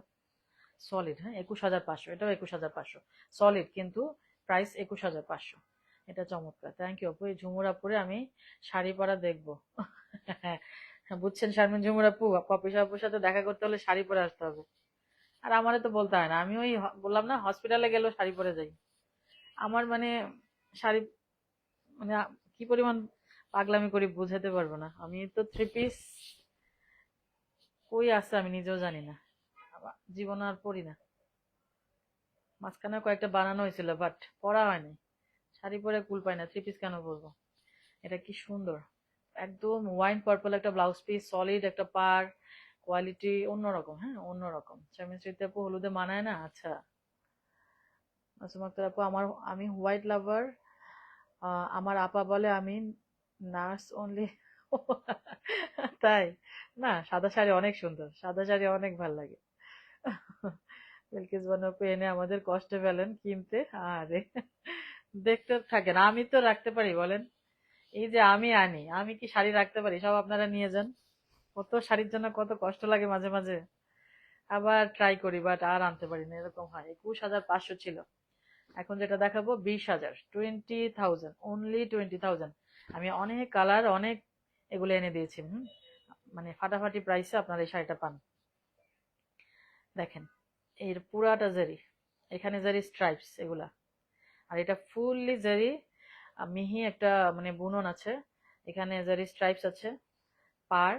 সলিড, হ্যাঁ 21,500, এটাও 21,500 সলিড, কিন্তু প্রাইস 21,500। এটা চমৎকার, থ্যাংক ইউ আপু। এই ঝুমুর আপুরে আমি শাড়ি পরা দেখবো। হ্যাঁ, বুঝছেন শারমিন ঝুমুর আপু, পপি আপুর সাথে দেখা করতে হলে শাড়ি পরে আসতে হবে। আর আমারে তো বলতে হয় না, আমি ওই বললাম না, হসপিটালে গেলেও শাড়ি পরে যাই। আমার মানে শাড়ি, মানে কি পরিমাণ পাগলামি করি বুঝাতে পারবো না। আমি তো থ্রি পিস কই আছে আমি নিজেও জানি না, জীবন আর পরি না। মাঝখানে কয়েকটা বানানো হয়েছিল, বাট পরা হয়নি। শাড়ি পরে কুল পাই না, থ্রি পিস কেন পরবো। এটা কি সুন্দর, একদম ওয়াইন পার্পল একটা ব্লাউজ পিস, সলিড একটা পার, কোয়ালিটি অন্যরকম, হ্যাঁ অন্যরকম। শারমিন স্মৃতি আপু হলুদে মানায় না? আচ্ছা, মাসুম আক্তার আপু, আমি হোয়াইট লাভার। আমার আপা বলে আমি নার্স অনলি। তাই না, সাদা শাড়ি অনেক সুন্দর, সাদা শাড়ি অনেক ভাল লাগে। বিলকিস বানু আপু এনে আমাদের কষ্টে ফেলেন কিনতে, আরে দেখতে থাকেন। আমি তো রাখতে পারি বলেন? এই যে আমি আনি, আমি কি শাড়ি রাখতে পারি? সব আপনারা নিয়ে যান। কত শাড়ির জন্য কত কষ্ট লাগে মাঝে মাঝে, আবার ট্রাই করি বাট আর আনতে পারি না, এরকম হয়। 21,500 ছিল, এখন যেটা দেখাবো 20,000, 20,000, অনলি 20,000। আমি অনেক কালার, অনেক এগুলো এনে দিয়েছি। মানে ফাটাফাটি প্রাইসে আপনারা এই শাড়িটা পান। দেখেন, এর পুরাটা জারি, এখানে জারি স্ট্রাইপস এগুলা, আর এটা ফুললি জারি মিহি একটা মানে বুনন আছে, এখানে জারি স্ট্রাইপস আছে, পার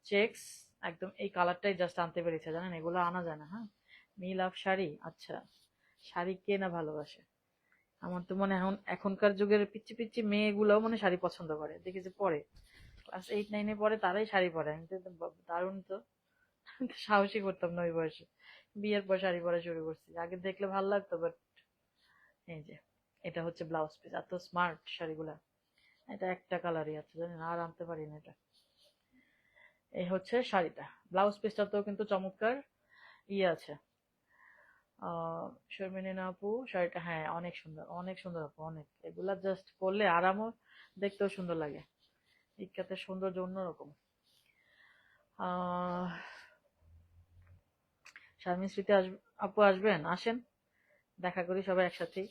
চেক্স, একদম এই কালারটাই জাস্ট আনতে পেরেছে, জানেন এগুলো আনা যায় না। হ্যাঁ, মি লাভ শাড়ি। আচ্ছা, শাড়ি কে না ভালোবাসে? আমার তো মনে হয় এখনকার যুগের পিচ্ছি পিচ্ছি মেয়েগুলোও মানে শাড়ি পছন্দ করে, দেখি যে পরে ক্লাস 8-9-এ পরে তারাই শাড়ি পরে। আমি তো একদম দারুণ তো। আমি তো সাহসই করতাম না ওই বয়সে, বিয়ের পর শাড়ি পরা শুরু করছি। আগে দেখলে ভালো লাগতো, বাট এই যে, এটা হচ্ছে ব্লাউজ পিস। এত স্মার্ট শাড়িগুলা। এটা একটা কালারই আছে জানেন, আর আনতে পারি না এটা। এই হচ্ছে শাড়িটা, ব্লাউজ পিসটাতেও কিন্তু চমৎকার ইয়ে আছে। শর্মিনা আপু শাড়িটা, হ্যাঁ অনেক সুন্দর, অনেক সুন্দর আপু, অনেক। এগুলা জাস্ট পরলে আরামও, দেখতেও সুন্দর লাগে। ইক্কাতের সৌন্দর্য অন্যরকম। আহ শারমিন স্মৃতি আপু আসবেন? আসেন, দেখা করি সবাই একসাথেই।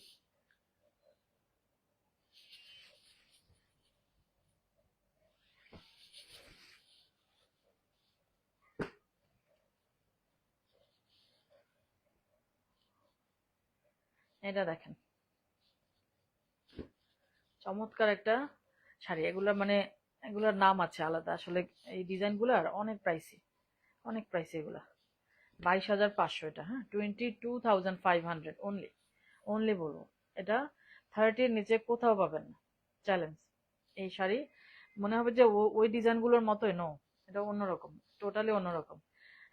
এটা দেখেন, চমৎকার একটা শাড়ি। এগুলা মানে এগুলার নাম আছে আলাদা আসলে, এই ডিজাইন গুলার অনেক প্রাইসি, অনেক প্রাইসি এগুলা। 22,500 এটা, হ্যাঁ 22,500 অনলি, অনলি বলবো। এটা 30-র নিচে কোথাও পাবেন না, চ্যালেঞ্জ। এই শাড়ি মনে হবে যে ওই ডিজাইন গুলোর মতোই, নো, এটা অন্যরকম, টোটালি অন্যরকম।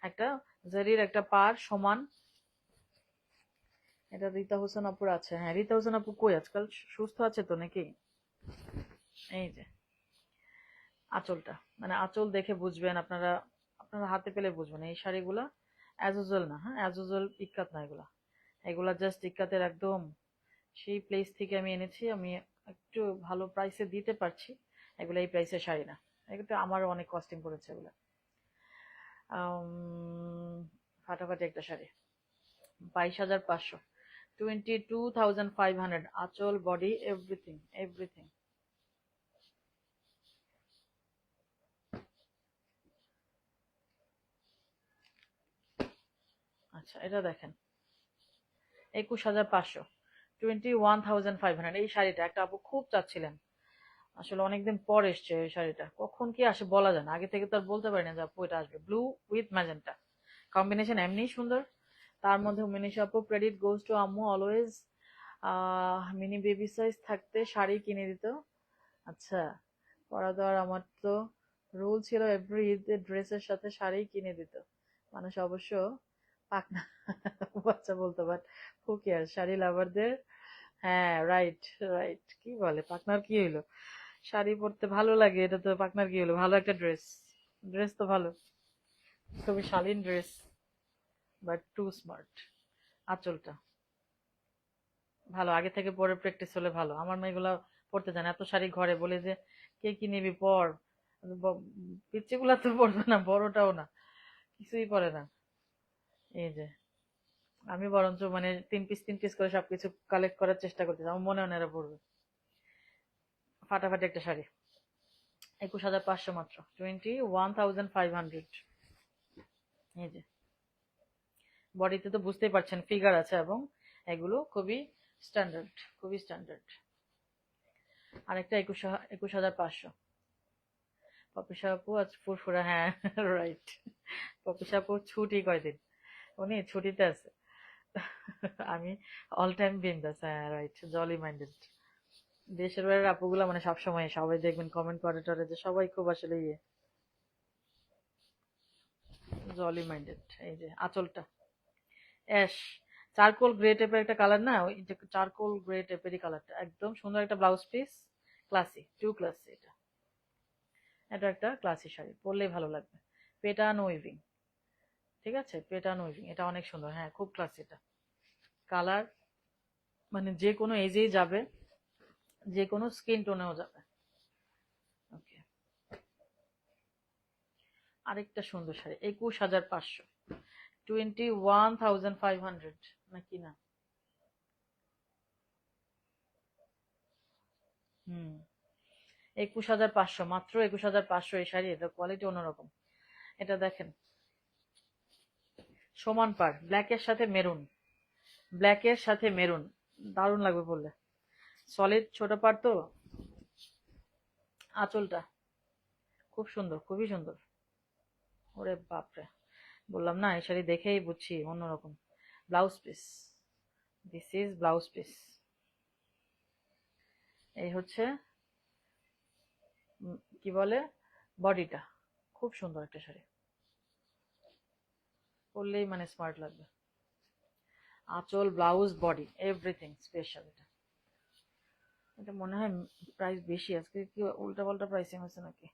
একটা জারির একটা পার সমান। এটা রীতা হোসেন আপুর আছে, হ্যাঁ রীতা হোসেন আপু কই আজকাল, সুস্থ আছে তো নাকি? এই যে আঁচলটা, মানে আঁচল দেখে বুঝবেন আপনারা, আপনারা হাতে পেলে বুঝবেন এই শাড়িগুলা অ্যাজ ইউজুয়াল না। হ্যাঁ, অ্যাজ ইউজুয়াল ইক্কাত না এগুলা, এগুলা জাস্ট ইক্কাতের একদম সেই প্লেস থেকে আমি এনেছি। আমি একটু ভালো প্রাইসে দিতে পারছি, এগুলো এই প্রাইসের শাড়ি না। এগুলো আমারও অনেক কস্টিং পড়েছে এগুলো। ফাটাফাটি একটা শাড়ি। 22,500, 22,500, আঁচল, বডি, এভরিথিং এভরিথিং। আচ্ছা এটা দেখেন 21,500, 21,500। এই শাড়িটা একটা আপু খুব চাচ্ছিলেন, আসলে অনেকদিন পর এসছে এই শাড়িটা, কখন কি আসে বলা যায় না, আগে থেকে তো আর বলতে পারি না যে আপু এটা আসবে। ব্লু উইথ ম্যাজেন্টা কম্বিনেশন এমনিই সুন্দর, তার মধ্যে মিনিশা আপু ক্রেডিট গোজ টু আম্মু অলওয়েজ, মিনি বেবি সাইজ থাকতে শাড়ি কিনে দিত। আচ্ছা, পরা তো আর আমার তো রুল ছিল এভরি ঈদে ড্রেসের সাথে শাড়ি কিনে দিত মানুষ, অবশ্য পাকনা বাচ্চা বলতো, বাট হু কেয়ার, শাড়ি লাভারদের। হ্যাঁ রাইট রাইট, কি বলে পাকনার কি হইলো, শাড়ি পরতে ভালো লাগে, এটা তো পাকনার কি হলো, ভালো একটা ড্রেস, ড্রেস তো ভালো, খুবই শালীন ড্রেস, বাট টু স্মার্ট। আঁচলটা ভালো, আগে থেকে পরে প্র্যাকটিস হলে ভালো, আমার মেয়েগুলা পড়তে জানে, এত শাড়ি ঘরে বলে যে কে কি নিবি পর, পিচ্চিগুলা তো পড়বে না, বড়টাও না, কিছুই পরে না। এই যে আমি বরঞ্চ মানে 3 পিস 3 পিস করে সবকিছু কালেক্ট করার চেষ্টা করতেছি, আমার মনে হয় না এরা পড়বে। ফাটাফাটি একটা শাড়ি, 21,500 মাত্র, 21,500। এই যে বডিতে তো বুঝতেই পারছেন ফিগার আছে, এবং এগুলো খুবই স্ট্যান্ডার্ড, খুবই স্ট্যান্ডার্ড। আরেকটা 21,500, পপিসা আপু আজ ফুরফুরা, হ্যাঁ রাইট, পপিসা আপু ছুটি কয়দিন, উনি ছুটিতে আছে। আমি অল টাইম বিন্দাস, হ্যাঁ রাইট, জলি মাইন্ডেড। দেশের বাইরের আপুগুলা মানে সবসময় সবাই দেখবেন কমেন্ট করে টরে যে সবাই খুব আসলে ইয়ে জলি মাইন্ডেড। এই যে আঁচলটা অ্যাশ চারকোল গ্রে টাইপের একটা কালার না, ওই যে চারকোল গ্রে টাইপেরই কালারটা, একদম সুন্দর একটা blouse piece, classy, too classy. এটা এটা একটা ক্লাসি শাড়ি, পরলেই ভালো লাগবে। পেটান উইভিং, ঠিক আছে, পেটান উইভিং, এটা অনেক সুন্দর, হ্যাঁ খুব ক্লাসি। এটা কালার মানে যে কোনো এজেই যাবে, যে কোনো স্কিন টোনেও যাবে। ওকে, আরেকটা সুন্দর শাড়ি 21,500, 21,500 নাকি না? হুম, 21,500 মাত্র, 21,500 এই শাড়ি, এটা কোয়ালিটি অন্যরকম। এটা দেখেন সমান পার, ব্ল্যাকের সাথে মেরুন, ব্ল্যাকের সাথে মেরুন, দারুণ লাগবে বললে। সলিড ছোট পার তো, আঁচলটা খুব সুন্দর, খুবই সুন্দর। ওরে বাপরে, বললাম না এই শাড়ি দেখেই বুঝছি অন্যরকম। Blouse piece, this is blouse piece. এই হচ্ছে কি বলে বডিটা, খুব সুন্দর একটা শাড়ি, পরলেই মানে স্মার্ট লাগবে। আঁচল, ব্লাউজ, বডি এভরিথিং স্পেশাল। এটা এটা মনে হয় প্রাইস বেশি, আজকে কি উল্টা পাল্টা প্রাইসিং হচ্ছে নাকি?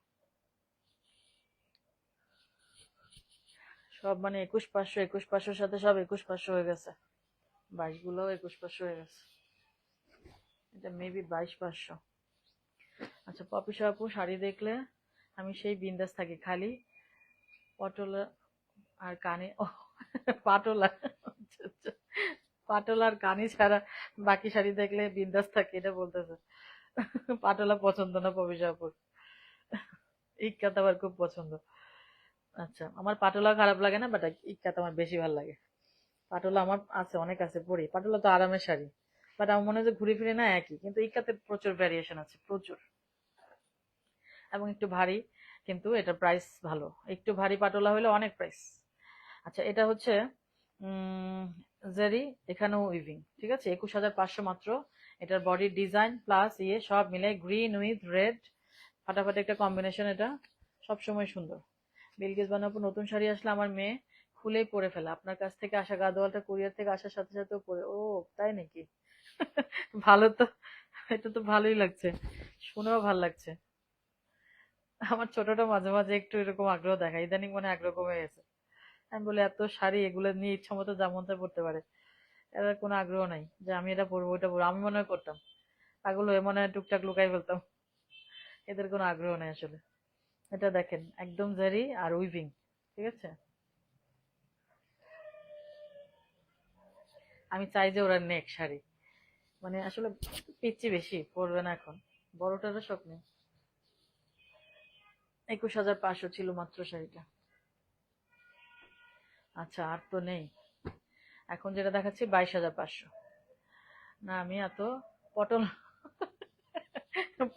সব মানে 21,500, 21,500 সাথে সব 21,500 হয়ে গেছে, 22 গুলোও 21,500 হয়ে গেছে, এটা মেবি 22,500। আচ্ছা পপি আপু শাড়ি দেখলে আমি সেই বিন্দাস থাকি, খালি পটলা আর কানে, ও পাটোলা, আচ্ছা, আচ্ছা। পাটোলা আর কানি ছাড়া বাকি শাড়ি দেখলে বিন্দাস থাকে, এটা বলতেছে। পাটোলা পছন্দ না পপি আপুর, ইক্কাত আবার খুব পছন্দ। আচ্ছা আমার পাটোলা খারাপ লাগে না, বাট ইক্কাত আমার বেশি ভালো লাগে। পাটোলা আমার আছে, অনেক আছে, পরি পাটোলা তো আরামের শাড়ি, বাট আমার মনে হয় যে ঘুরে ফিরে না একই, কিন্তু ইক্কাতে প্রচুর ভ্যারিয়েশন আছে, প্রচুর, এবং একটু ভারী, কিন্তু এটা প্রাইস ভালো, একটু ভারী পাটোলা হলে অনেক প্রাইস। আচ্ছা এটা হচ্ছে জেরি, এখানেও উইভিং, ঠিক আছে, 21,500 মাত্র। এটার বডির ডিজাইন প্লাস ইয়ে সব মিলে গ্রিন উইথ রেড, ফাটাফাটি একটা কম্বিনেশন, এটা সবসময় সুন্দর। বিলকিস বানাবো নতুন শাড়ি আসলে আমার মেয়ে খুলেই পরে ফেলে, আপনার কাছ থেকে আসা গাদোয়ালটা কুরিয়ার থেকে আসার সাথে সাথেও পরে, ও তাই নাকি? ভালো তো, এটা তো ভালোই লাগছে, শুনেও ভালো লাগছে। আমার ছোটটা মাঝে মাঝে একটু এরকম আগ্রহ দেখায়, ইদানিং মনে হয় আগ্রহ কমে গেছে। আমি বলি এত শাড়ি, এগুলো নিয়ে ইচ্ছা মতো যেমন তাই পড়তে পারে, এদের কোনো আগ্রহ নাই যে আমি এটা পরবো ওটা পরবো, আমি মনে হয় করতাম, পাগল হয়ে মনে হয় টুকটাক লুকাই ফেলতাম, এদের কোনো আগ্রহ নাই আসলে। এটা দেখেন একদম জারি আর উইভিং, ঠিক আছে, আমি চাই যে ওরা নেক শাড়ি, মানে আসলে পিচ্ছি বেশি পড়বে না এখন, বড়টারও শখ নেই। 21,500 ছিল মাত্র শাড়িটা। আচ্ছা আর তো নেই, এখন যেটা দেখাচ্ছি 22,500। না আমি এত পটল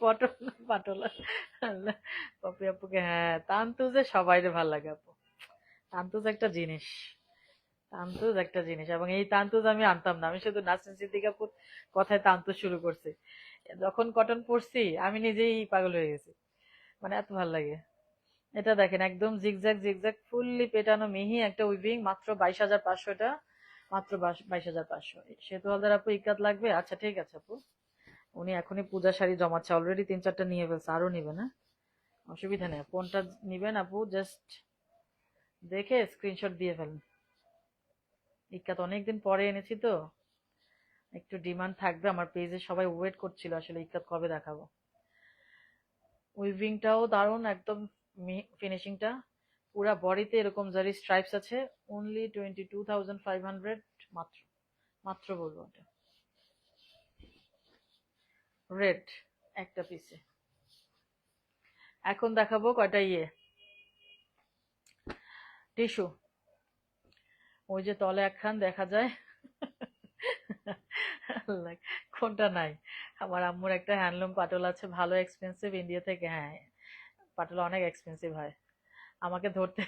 পটল না পাটল, আল্লাহ, পপি আপুকে হ্যাঁ তান্তুজে সবাইরে ভাল লাগে আপু। তান্তুজ একটা জিনিস, তান্তুজ একটা জিনিস, এবং এই তান্তুজ আমি আনতাম না, আমি শুধু নাসরিন সিদ্দিকাপুর কথায় তান্তুজ শুরু করছি। যখন কটন পরছি আমি নিজেই পাগল হয়ে গেছি, মানে এত ভাল লাগে। এটা দেখেন একদম জিগজ্যাগ জিগজ্যাগ ফুললি পেটানো মিহি একটা উইভিং, মাত্র 22,500 এটা, মাত্র 22,500। সেতু হালদার আপু ইকাত লাগবে, আচ্ছা ঠিক আছে আপু। উনি এখনই পূজা শাড়ি জমাচ্ছে, অলরেডি 3-4টা নিয়ে ফেলছে, আরো নিবে না, অসুবিধা নেই। কোনটা নিবেন আপু জাস্ট দেখে স্ক্রিনশট দিয়ে ফেলেন। ইক্কাত অনেকদিন পরে এনেছি তো, একটু ডিমান্ড থাকবে, আমার পেজে সবাই ওয়েট করছিল আসলে ইক্কাত কবে দেখাবো। উইভিংটাও দারুণ একদম, ফিনিশিংটা পুরা বডিতে এরকম জারি স্ট্রাইপস আছে। অনলি 22,500 মাত্র, মাত্র বলবো ওটা। রেড একটা পিসে। এখন দেখাবো কয়টা টিস্যু, ওই যে তলে একখান দেখা যায় আল্লাহ, কোনটা নাই। আমার আম্মুর একটা হ্যান্ডলুম পাটল আছে, ভালো এক্সপেন্সিভ, ইন্ডিয়া থেকে, হ্যাঁ পাটল অনেক এক্সপেন্সিভ হয়। আমাকে ধরতে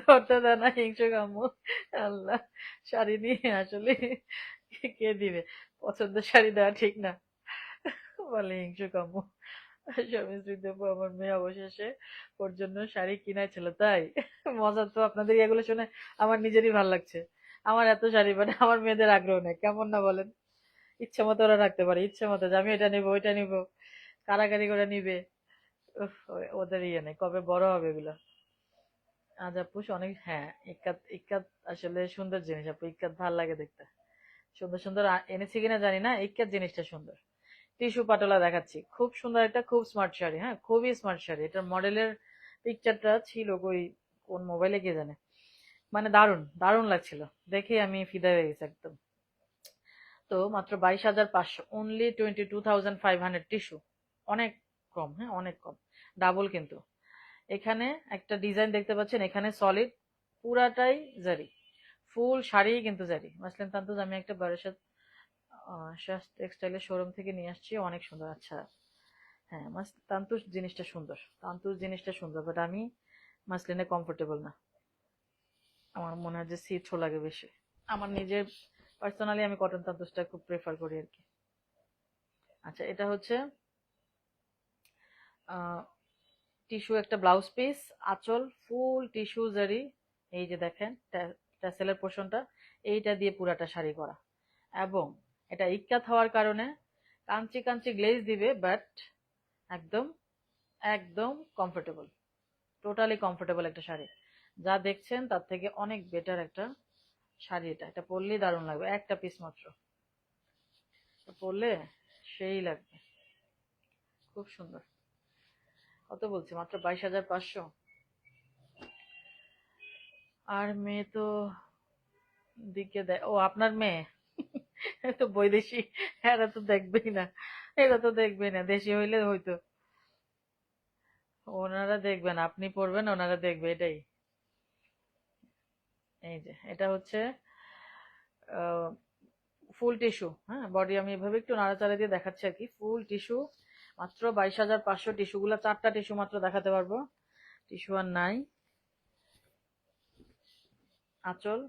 ধরতে দেয় না হিংসুক আম্মু, আল্লাহ। শাড়ি নিয়ে আসলে কে দিবে, পছন্দের শাড়ি দেওয়া ঠিক না, বলে হিংসুক আম্মু। স্বামী স্ত্রী দেবো, আমার মেয়ে অবশেষে ওর জন্য শাড়ি কিনাইছিল, তাই মজা তো। আপনাদের এগুলো শুনে আমার নিজেরই ভাল লাগছে। আমার এত শাড়ি, মানে আমার মেয়েদের আগ্রহ নেই, কেমন না বলেন। ইচ্ছে মতো ওরা রাখতে পারে, ইচ্ছে মতো যে আমি এটা নিবো ওইটা নিবো, কারাকারি করে নিবে। উফ, ওদের ইয়ে নেই, কবে বড় হবে এগুলো। আজ আপু অনেক, হ্যাঁ ইক্কাত ইক্কাত আসলে সুন্দর জিনিস আপু, ইক্কাত ভাল লাগে দেখতে। সুন্দর সুন্দর এনেছি কিনা জানি না, ইক্কাত জিনিসটা সুন্দর। টিস্যু পাটোলা দেখাচ্ছি, খুব সুন্দর একটা, খুব স্মার্ট শাড়ি, হ্যাঁ খুবই স্মার্ট শাড়ি। এটার মডেলের পিকচারটা ছিল কই, কোন মোবাইলে কে জানে, মানে দারুণ দারুণ লাগছিল, দেখে আমি ফিদা হয়ে গেছি একদম। তো মাত্র 22,500, অনলি 22,500 টিস্যু, অনেক কম, হ্যাঁ অনেক কম, ডাবল কিন্তু। এখানে একটা ডিজাইন দেখতে পাচ্ছেন, এখানে সলিড পুরাটাই জারি, ফুল শাড়ি কিন্তু জারি মাসলিন তান্তুজ। আমি একটা বারাসাত টেক্সটাইলের শোরুম থেকে নিয়ে আসছি, অনেক সুন্দর। আচ্ছা হ্যাঁ, তান্তুজ জিনিসটা সুন্দর, তান্তুজ জিনিসটা সুন্দর, বাট আমি মাসলিনে কমফোর্টেবল না, আমার মনে হয় যে সি থ্রো লাগে বেশি। আমার নিজের পার্সোনালি আমি কটন তান্তুজটা খুব প্রেফার করি আর কি। আচ্ছা এটা হচ্ছে টিস্যু একটা ব্লাউজ পিস, আঁচল ফুল টিস্যু জারি, এই যে দেখেন ট্যাসেলের পোর্শনটা, এইটা দিয়ে পুরাটা শাড়ি করা, এবং এটা ইক্কাত হওয়ার কারণে কাঞ্চি কাঞ্চি গ্লেজ দিবে, বাট একদম একদম কমফোর্টেবল, টোটালি কমফোর্টেবল একটা শাড়ি। যা দেখছেন তার থেকে অনেক বেটার একটা শাড়ি, এটা এটা পরলেই দারুণ লাগবে, একটা পিস মাত্র, পরলে সেই লাগবে, খুব সুন্দর। কত বলছি, মাত্র 22,500। আর মেয়ে তো দিকে ও আপনার মেয়ে তো বৈদেশি, এরা তো দেখবেই না, এরা তো দেখবেই না, দেশি হইলে হয়তো ওনারা দেখবেন, আপনি পড়বেন ওনারা দেখবে, এটাই। এই যে এটা হচ্ছে ফুল টিস্যু, হ্যাঁ বডি আমি এভাবে একটু নাড়াচাড়া দিয়ে দেখাচ্ছি আর কি, ফুল টিস্যু, মাত্র 22,500। টিস্যু গুলা 4টা টিস্যু মাত্র দেখাতে পারবো, টিস্যু আর নাই। আঁচল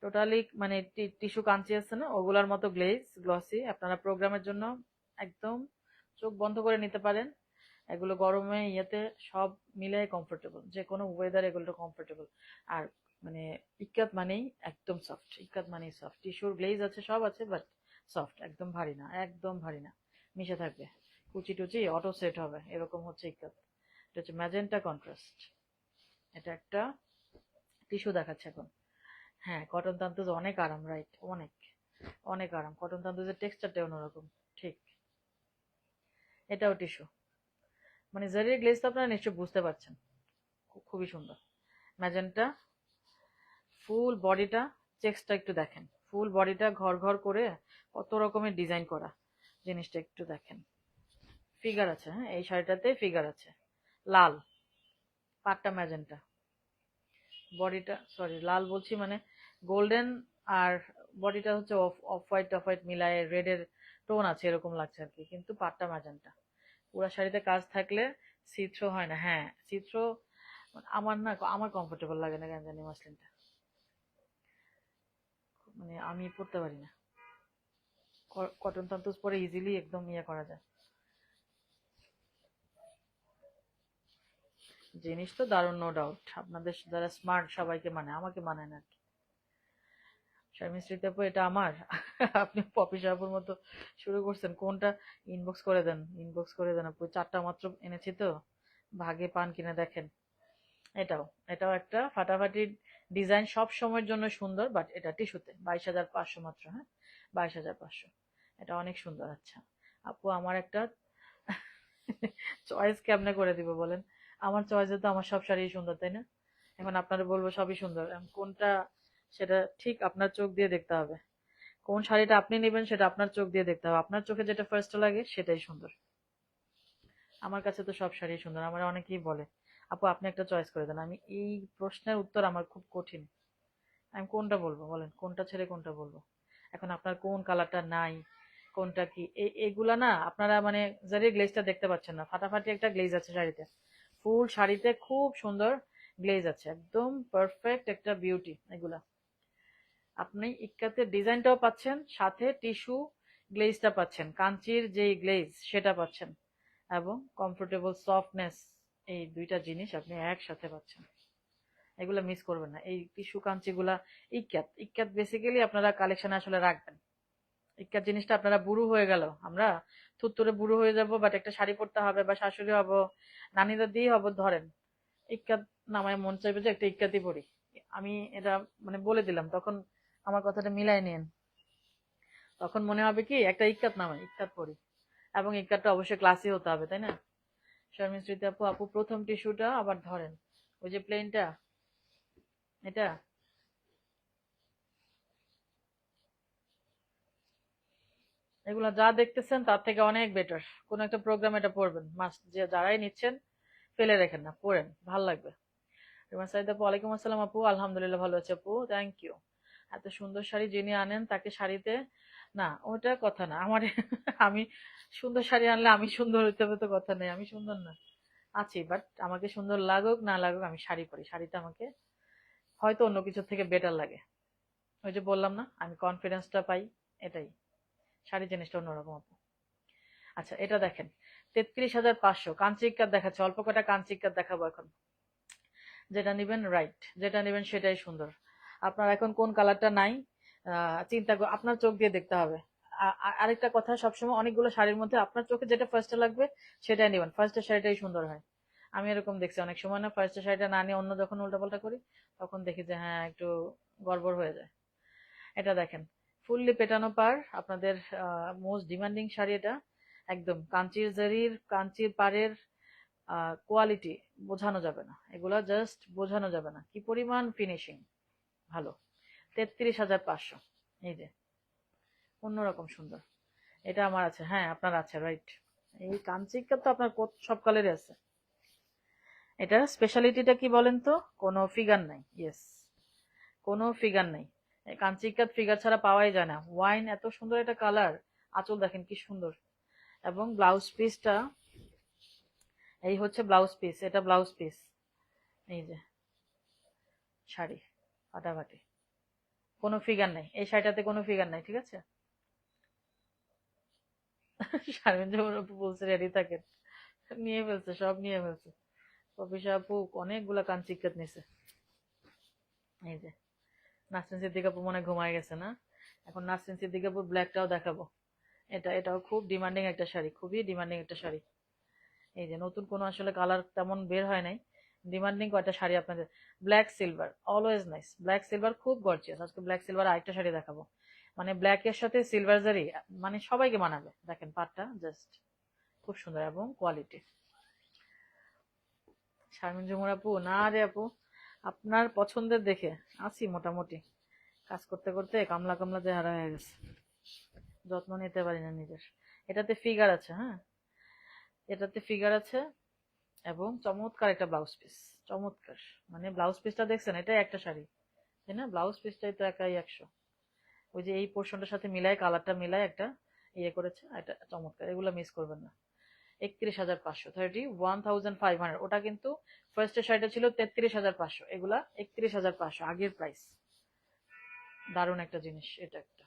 টোটালি মানে টিস্যু কাঞ্চি আছে না, ওগুলার মতো গ্লেজ গ্লসি, আপনারা প্রোগ্রামের জন্য একদম চোখ বন্ধ করে নিতে পারেন। এগুলো গরমে ইয়েতে সব মিলে কমফোর্টেবল, যে কোনো ওয়েদার এগুলো কমফোর্টেবল। আর মানে ইক্কাত মানেই একদম সফট, ইক্কাত মানেই সফট, টিস্যুর গ্লেজ আছে সব আছে, বাট সফট, একদম ভারী না, একদম ভারী না, মিশে থাকবে, কুচি টুচি অটো সেট হবে, এরকম হচ্ছে ইক্কাত। এটা হচ্ছে ম্যাজেন্টা কন্ট্রাস্ট, এটা একটা টিস্যু দেখাচ্ছে এখন। হ্যাঁ কটন তান্তুজ অনেক আরাম, রাইট, অনেক অনেক আরাম, কটন তান্তুজের টেক্সচারটা অন্যরকম, ঠিক। এটাও টিস্যু, মানে জারির গ্লেজ তো আপনারা নিশ্চয় বুঝতে পারছেন, খুবই সুন্দর, ম্যাজেন্টা ফুল বডিটা, চেক্সটা একটু দেখেন, ফুল বডিটা ঘর ঘর করে কত রকমের ডিজাইন করা, জিনিসটা একটু দেখেন। ফিগার আছে, হ্যাঁ এই শাড়িটাতে ফিগার আছে, লাল, পাটটা ম্যাজেন্টা, বডিটা সরি লাল বলছি মানে গোল্ডেন, আর বডিটা হচ্ছে অফ অফ হোয়াইট মিলায় রেডের টোন আছে এরকম লাগছে আর কি, কিন্তু পাটটা ম্যাজেন্টা। পুরা শাড়িতে কাজ থাকলে চিত্র হয় না, হ্যাঁ চিত্র আমার না, আমার কমফোর্টেবল লাগে না কেন জানি মাসলিনটা, মানে আমি পরতে পারি না। কটন তন্তুস পরে ইজিলি একদম ইয়ে করা যায়। জিনিস তো দারুণ, নো ডাউট, আপনাদের যারা স্মার্ট সবাইকে মানে, আমাকে মানে না আর কি। শারমিন স্মৃতি আপু এটা আমার আপনি পপি সাহাপুর মতো শুরু করছেন কোনটা, ইনবক্স করে দেন, ইনবক্স করে দেন আপু, 4টা মাত্র এনেছি তো, ভাগে পান কিনে দেখেন। এটাও, এটাও একটা ফাটাফাটি ডিজাইন, সব সময়ের জন্য সুন্দর, বাট এটা টিস্যুতে 22,500 মাত্র, হ্যাঁ 22,500, এটা অনেক সুন্দর। আচ্ছা আপু আমার একটা চয়েস কেমনে করে দিব বলেন, আমার চয়েসে তো আমার সব শাড়ি সুন্দর তাই না, এখন আপনারা বলবো সবই সুন্দর, এখন কোনটা সেটা ঠিক আপনার চোখ দিয়ে দেখতে হবে, কোন শাড়িটা আপনি নেবেন সেটা আপনার চোখ দিয়ে দেখতে হবে, আপনার চোখে যেটা ফার্স্ট লাগে সেটাই সুন্দর। আমার কাছে তো সব শাড়ি সুন্দর, আমার অনেকেই বলে আপু আপনি একটা চয়েস করে দেন, আমি এই প্রশ্নের উত্তর আমার খুব কঠিন, আমি কোনটা বলবো বলেন, কোনটা ছেড়ে কোনটা বলবো, এখন আপনার কোন কালারটা নাই, কোনটা কি, এগুলা না আপনারা মানে জারি গ্লেজটা দেখতে পাচ্ছেন না, ফাটাফাটি একটা গ্লেজ আছে শাড়িতে, ফুল শাড়িতে খুব সুন্দর গ্লেজ আছে, একদম পারফেক্ট একটা বিউটি এগুলা। আপনি ইক্কাতে ডিজাইনটাও পাচ্ছেন, সাথে টিস্যু গ্লেজটা পাচ্ছেন, কাঞ্চির যে গ্লেজ সেটা পাচ্ছেন, এবং কমফোর্টেবল সফটনেস, এই দুইটা জিনিস আপনি একসাথে পাচ্ছেন, এগুলা মিস করবেন না। এই টিস্যু কাঞ্চিগুলা ইক্কাত ইক্কাত বেসিক্যালি আপনারা কালেকশনে আসলে রাখবেন, ইক্কাত জিনিসটা আপনারা বুড়ো হয়ে গেল, আমরা থুত্তুরে বুড়ো হয়ে যাব, বাট একটা শাড়ি পরতে হবে বা শাশুড়ি হব, নানিদের দিয়ে হব, ধরেন ইক্কাত নামায় মন চাইবে যে একটা ইক্কাতই পরি, আমি এটা মানে বলে দিলাম, তখন আমার কথাটা মিলাই নিন, তখন মনে হবে কি একটা ইক্কাত নামাই, ইক্কাত পরি, এবং ইক্কাতটা অবশ্যই ক্লাসি হতে হবে তাই না। শারমিন স্মৃতি আপু, আপু প্রথম টিস্যুটা আবার ধরেন, ওই যে প্লেনটা, এটা এগুলা যা দেখতেছেন তার থেকে অনেক বেটার, কোন একটা প্রোগ্রাম এটা পড়বেন মাস্ট, যে যারাই নিচ্ছেন ফেলে রেখেন না, পড়েন, ভাল লাগবে। রিমা সাইদ আপু, ওয়ালাইকুম আসসালাম আপু, আলহামদুলিল্লাহ ভালো আছে আপু, থ্যাংক ইউ। এত সুন্দর শাড়ি যিনি আনেন তাকে শাড়িতে, না ওটা কথা না আমার আমি সুন্দর শাড়ি আনলে আমি সুন্দর হইতে হবে তো কথা নেই, আমি সুন্দর না, আছি বাট আমাকে সুন্দর লাগুক না লাগুক আমি শাড়ি পরি, শাড়িটা আমাকে হয়তো অন্য কিছুর থেকে বেটার লাগে, ওই যে বললাম না আমি কনফিডেন্সটা পাই, এটাই, শাড়ি জিনিসটা অন্যরকম আপু। আচ্ছা এটা দেখেন, 33,500 কাঞ্চিকার দেখাচ্ছে, অল্প কটা কাঞ্চিকার দেখাবো এখন, যেটা নিবেন রাইট, যেটা নিবেন সেটাই সুন্দর। আপনার এখন কোন কালারটা নাই চিন্তা আপনার চোখ দিয়ে দেখতে হবে। আরেকটা কথা, সবসময় অনেকগুলো শাড়ির মধ্যে আপনার চোখে যেটা ফার্স্টে লাগবে সেটাই নেবেন, ফার্স্টের শাড়িটাই সুন্দর হয়। আমি এরকম দেখছি অনেক সময় না, ফার্স্টের শাড়িটা না নিয়ে অন্য যখন উল্টাপাল্টা করি তখন দেখি যে হ্যাঁ একটু গড়বড় হয়ে যায়। এটা দেখেন, ফুললি পেটানো পার, আপনাদের মোস্ট ডিমান্ডিং শাড়ি এটা, একদম কাঞ্চির জারির, কাঞ্চির পাড়ের কোয়ালিটি বোঝানো যাবে না, এগুলা জাস্ট বোঝানো যাবে না কি পরিমাণ ফিনিশিং ভালো। 33,500, এই যে অন্যরকম সুন্দর, এটা আমার আছে, হ্যাঁ আপনার আছে রাইট, এই কাঞ্চিকা তো আপনার সব কালারই আছে। এটার স্পেশালিটিটা কি বলেন তো, কোনো ফিগার নাই, ইয়েস কোনো ফিগার নাই, কাঞ্চিকাত ফিগার ছাড়া পাওয়াই যায় না, ওয়াইন এত সুন্দর একটা কালার, আঁচল দেখেন কি সুন্দর, এবং ব্লাউজ পিসটা, এই হচ্ছে ব্লাউজ পিস, এটা ব্লাউজ পিস, এই যে শাড়ি ফাটাফাটি, কোনো ফিগার নাই এই শাড়িটাতে, কোনো ফিগার নাই, ঠিক আছে। শারমিন জামান আপু বলছে রেডি থাকেন, নিয়ে ফেলছে, সব নিয়ে ফেলছে, কবিশা আপু অনেকগুলা কাঞ্চিকাত নিছে, এই যে নাসরিন সিদ্দিক আপু মনে হয় ঘুমায় গেছে না, এখন নাসরিন সিদ্দিক আপুর ব্ল্যাকটাও দেখাবো, এটাও খুব ডিমান্ডিং একটা শাড়ি, খুবই ডিমান্ডিং একটা শাড়ি, এই যে নতুন কোনো আসলে কালার তেমন বের হয় নাই, ডিমান্ডিং কয়টা শাড়ি আপনাদের, black silver always nice, black silver খুব গর্জিয়াস, আজকে ব্ল্যাক সিলভার আরেকটা শাড়ি দেখাবো, মানে ব্ল্যাক এর সাথে সিলভার জারি, মানে সবাইকে মানাবে, দেখেন পাটটা জাস্ট খুব সুন্দর এবং কোয়ালিটি। শারমিন জুমুর আপু, না রে আপু, আপনার পছন্দের দেখে আছি মোটামুটি, কাজ করতে করতে কামলা কামলা চেহারা হয়ে গেছে, যত্ন নিতে পারি না নিজের। এটাতে ফিগার আছে, হ্যাঁ এটাতে ফিগার আছে এবং চমৎকার একটা ব্লাউজ পিস, চমৎকার। মানে ব্লাউজ পিসটা দেখছেন, এটাই একটা শাড়ি, তাই না? ব্লাউজ পিসটাই তো একাই 100। ওই যে এই পোর্শনটার সাথে মিলায়, কালারটা মিলায় একটা ইয়ে করেছে, এটা চমৎকার, এগুলো মিস করবেন না। 31,500, 31,500। ওটা কিন্তু ফার্স্টের শাড়িটা ছিল 33,500, এগুলা 31,500 আগের প্রাইস। দারুণ একটা জিনিস এটা একটা।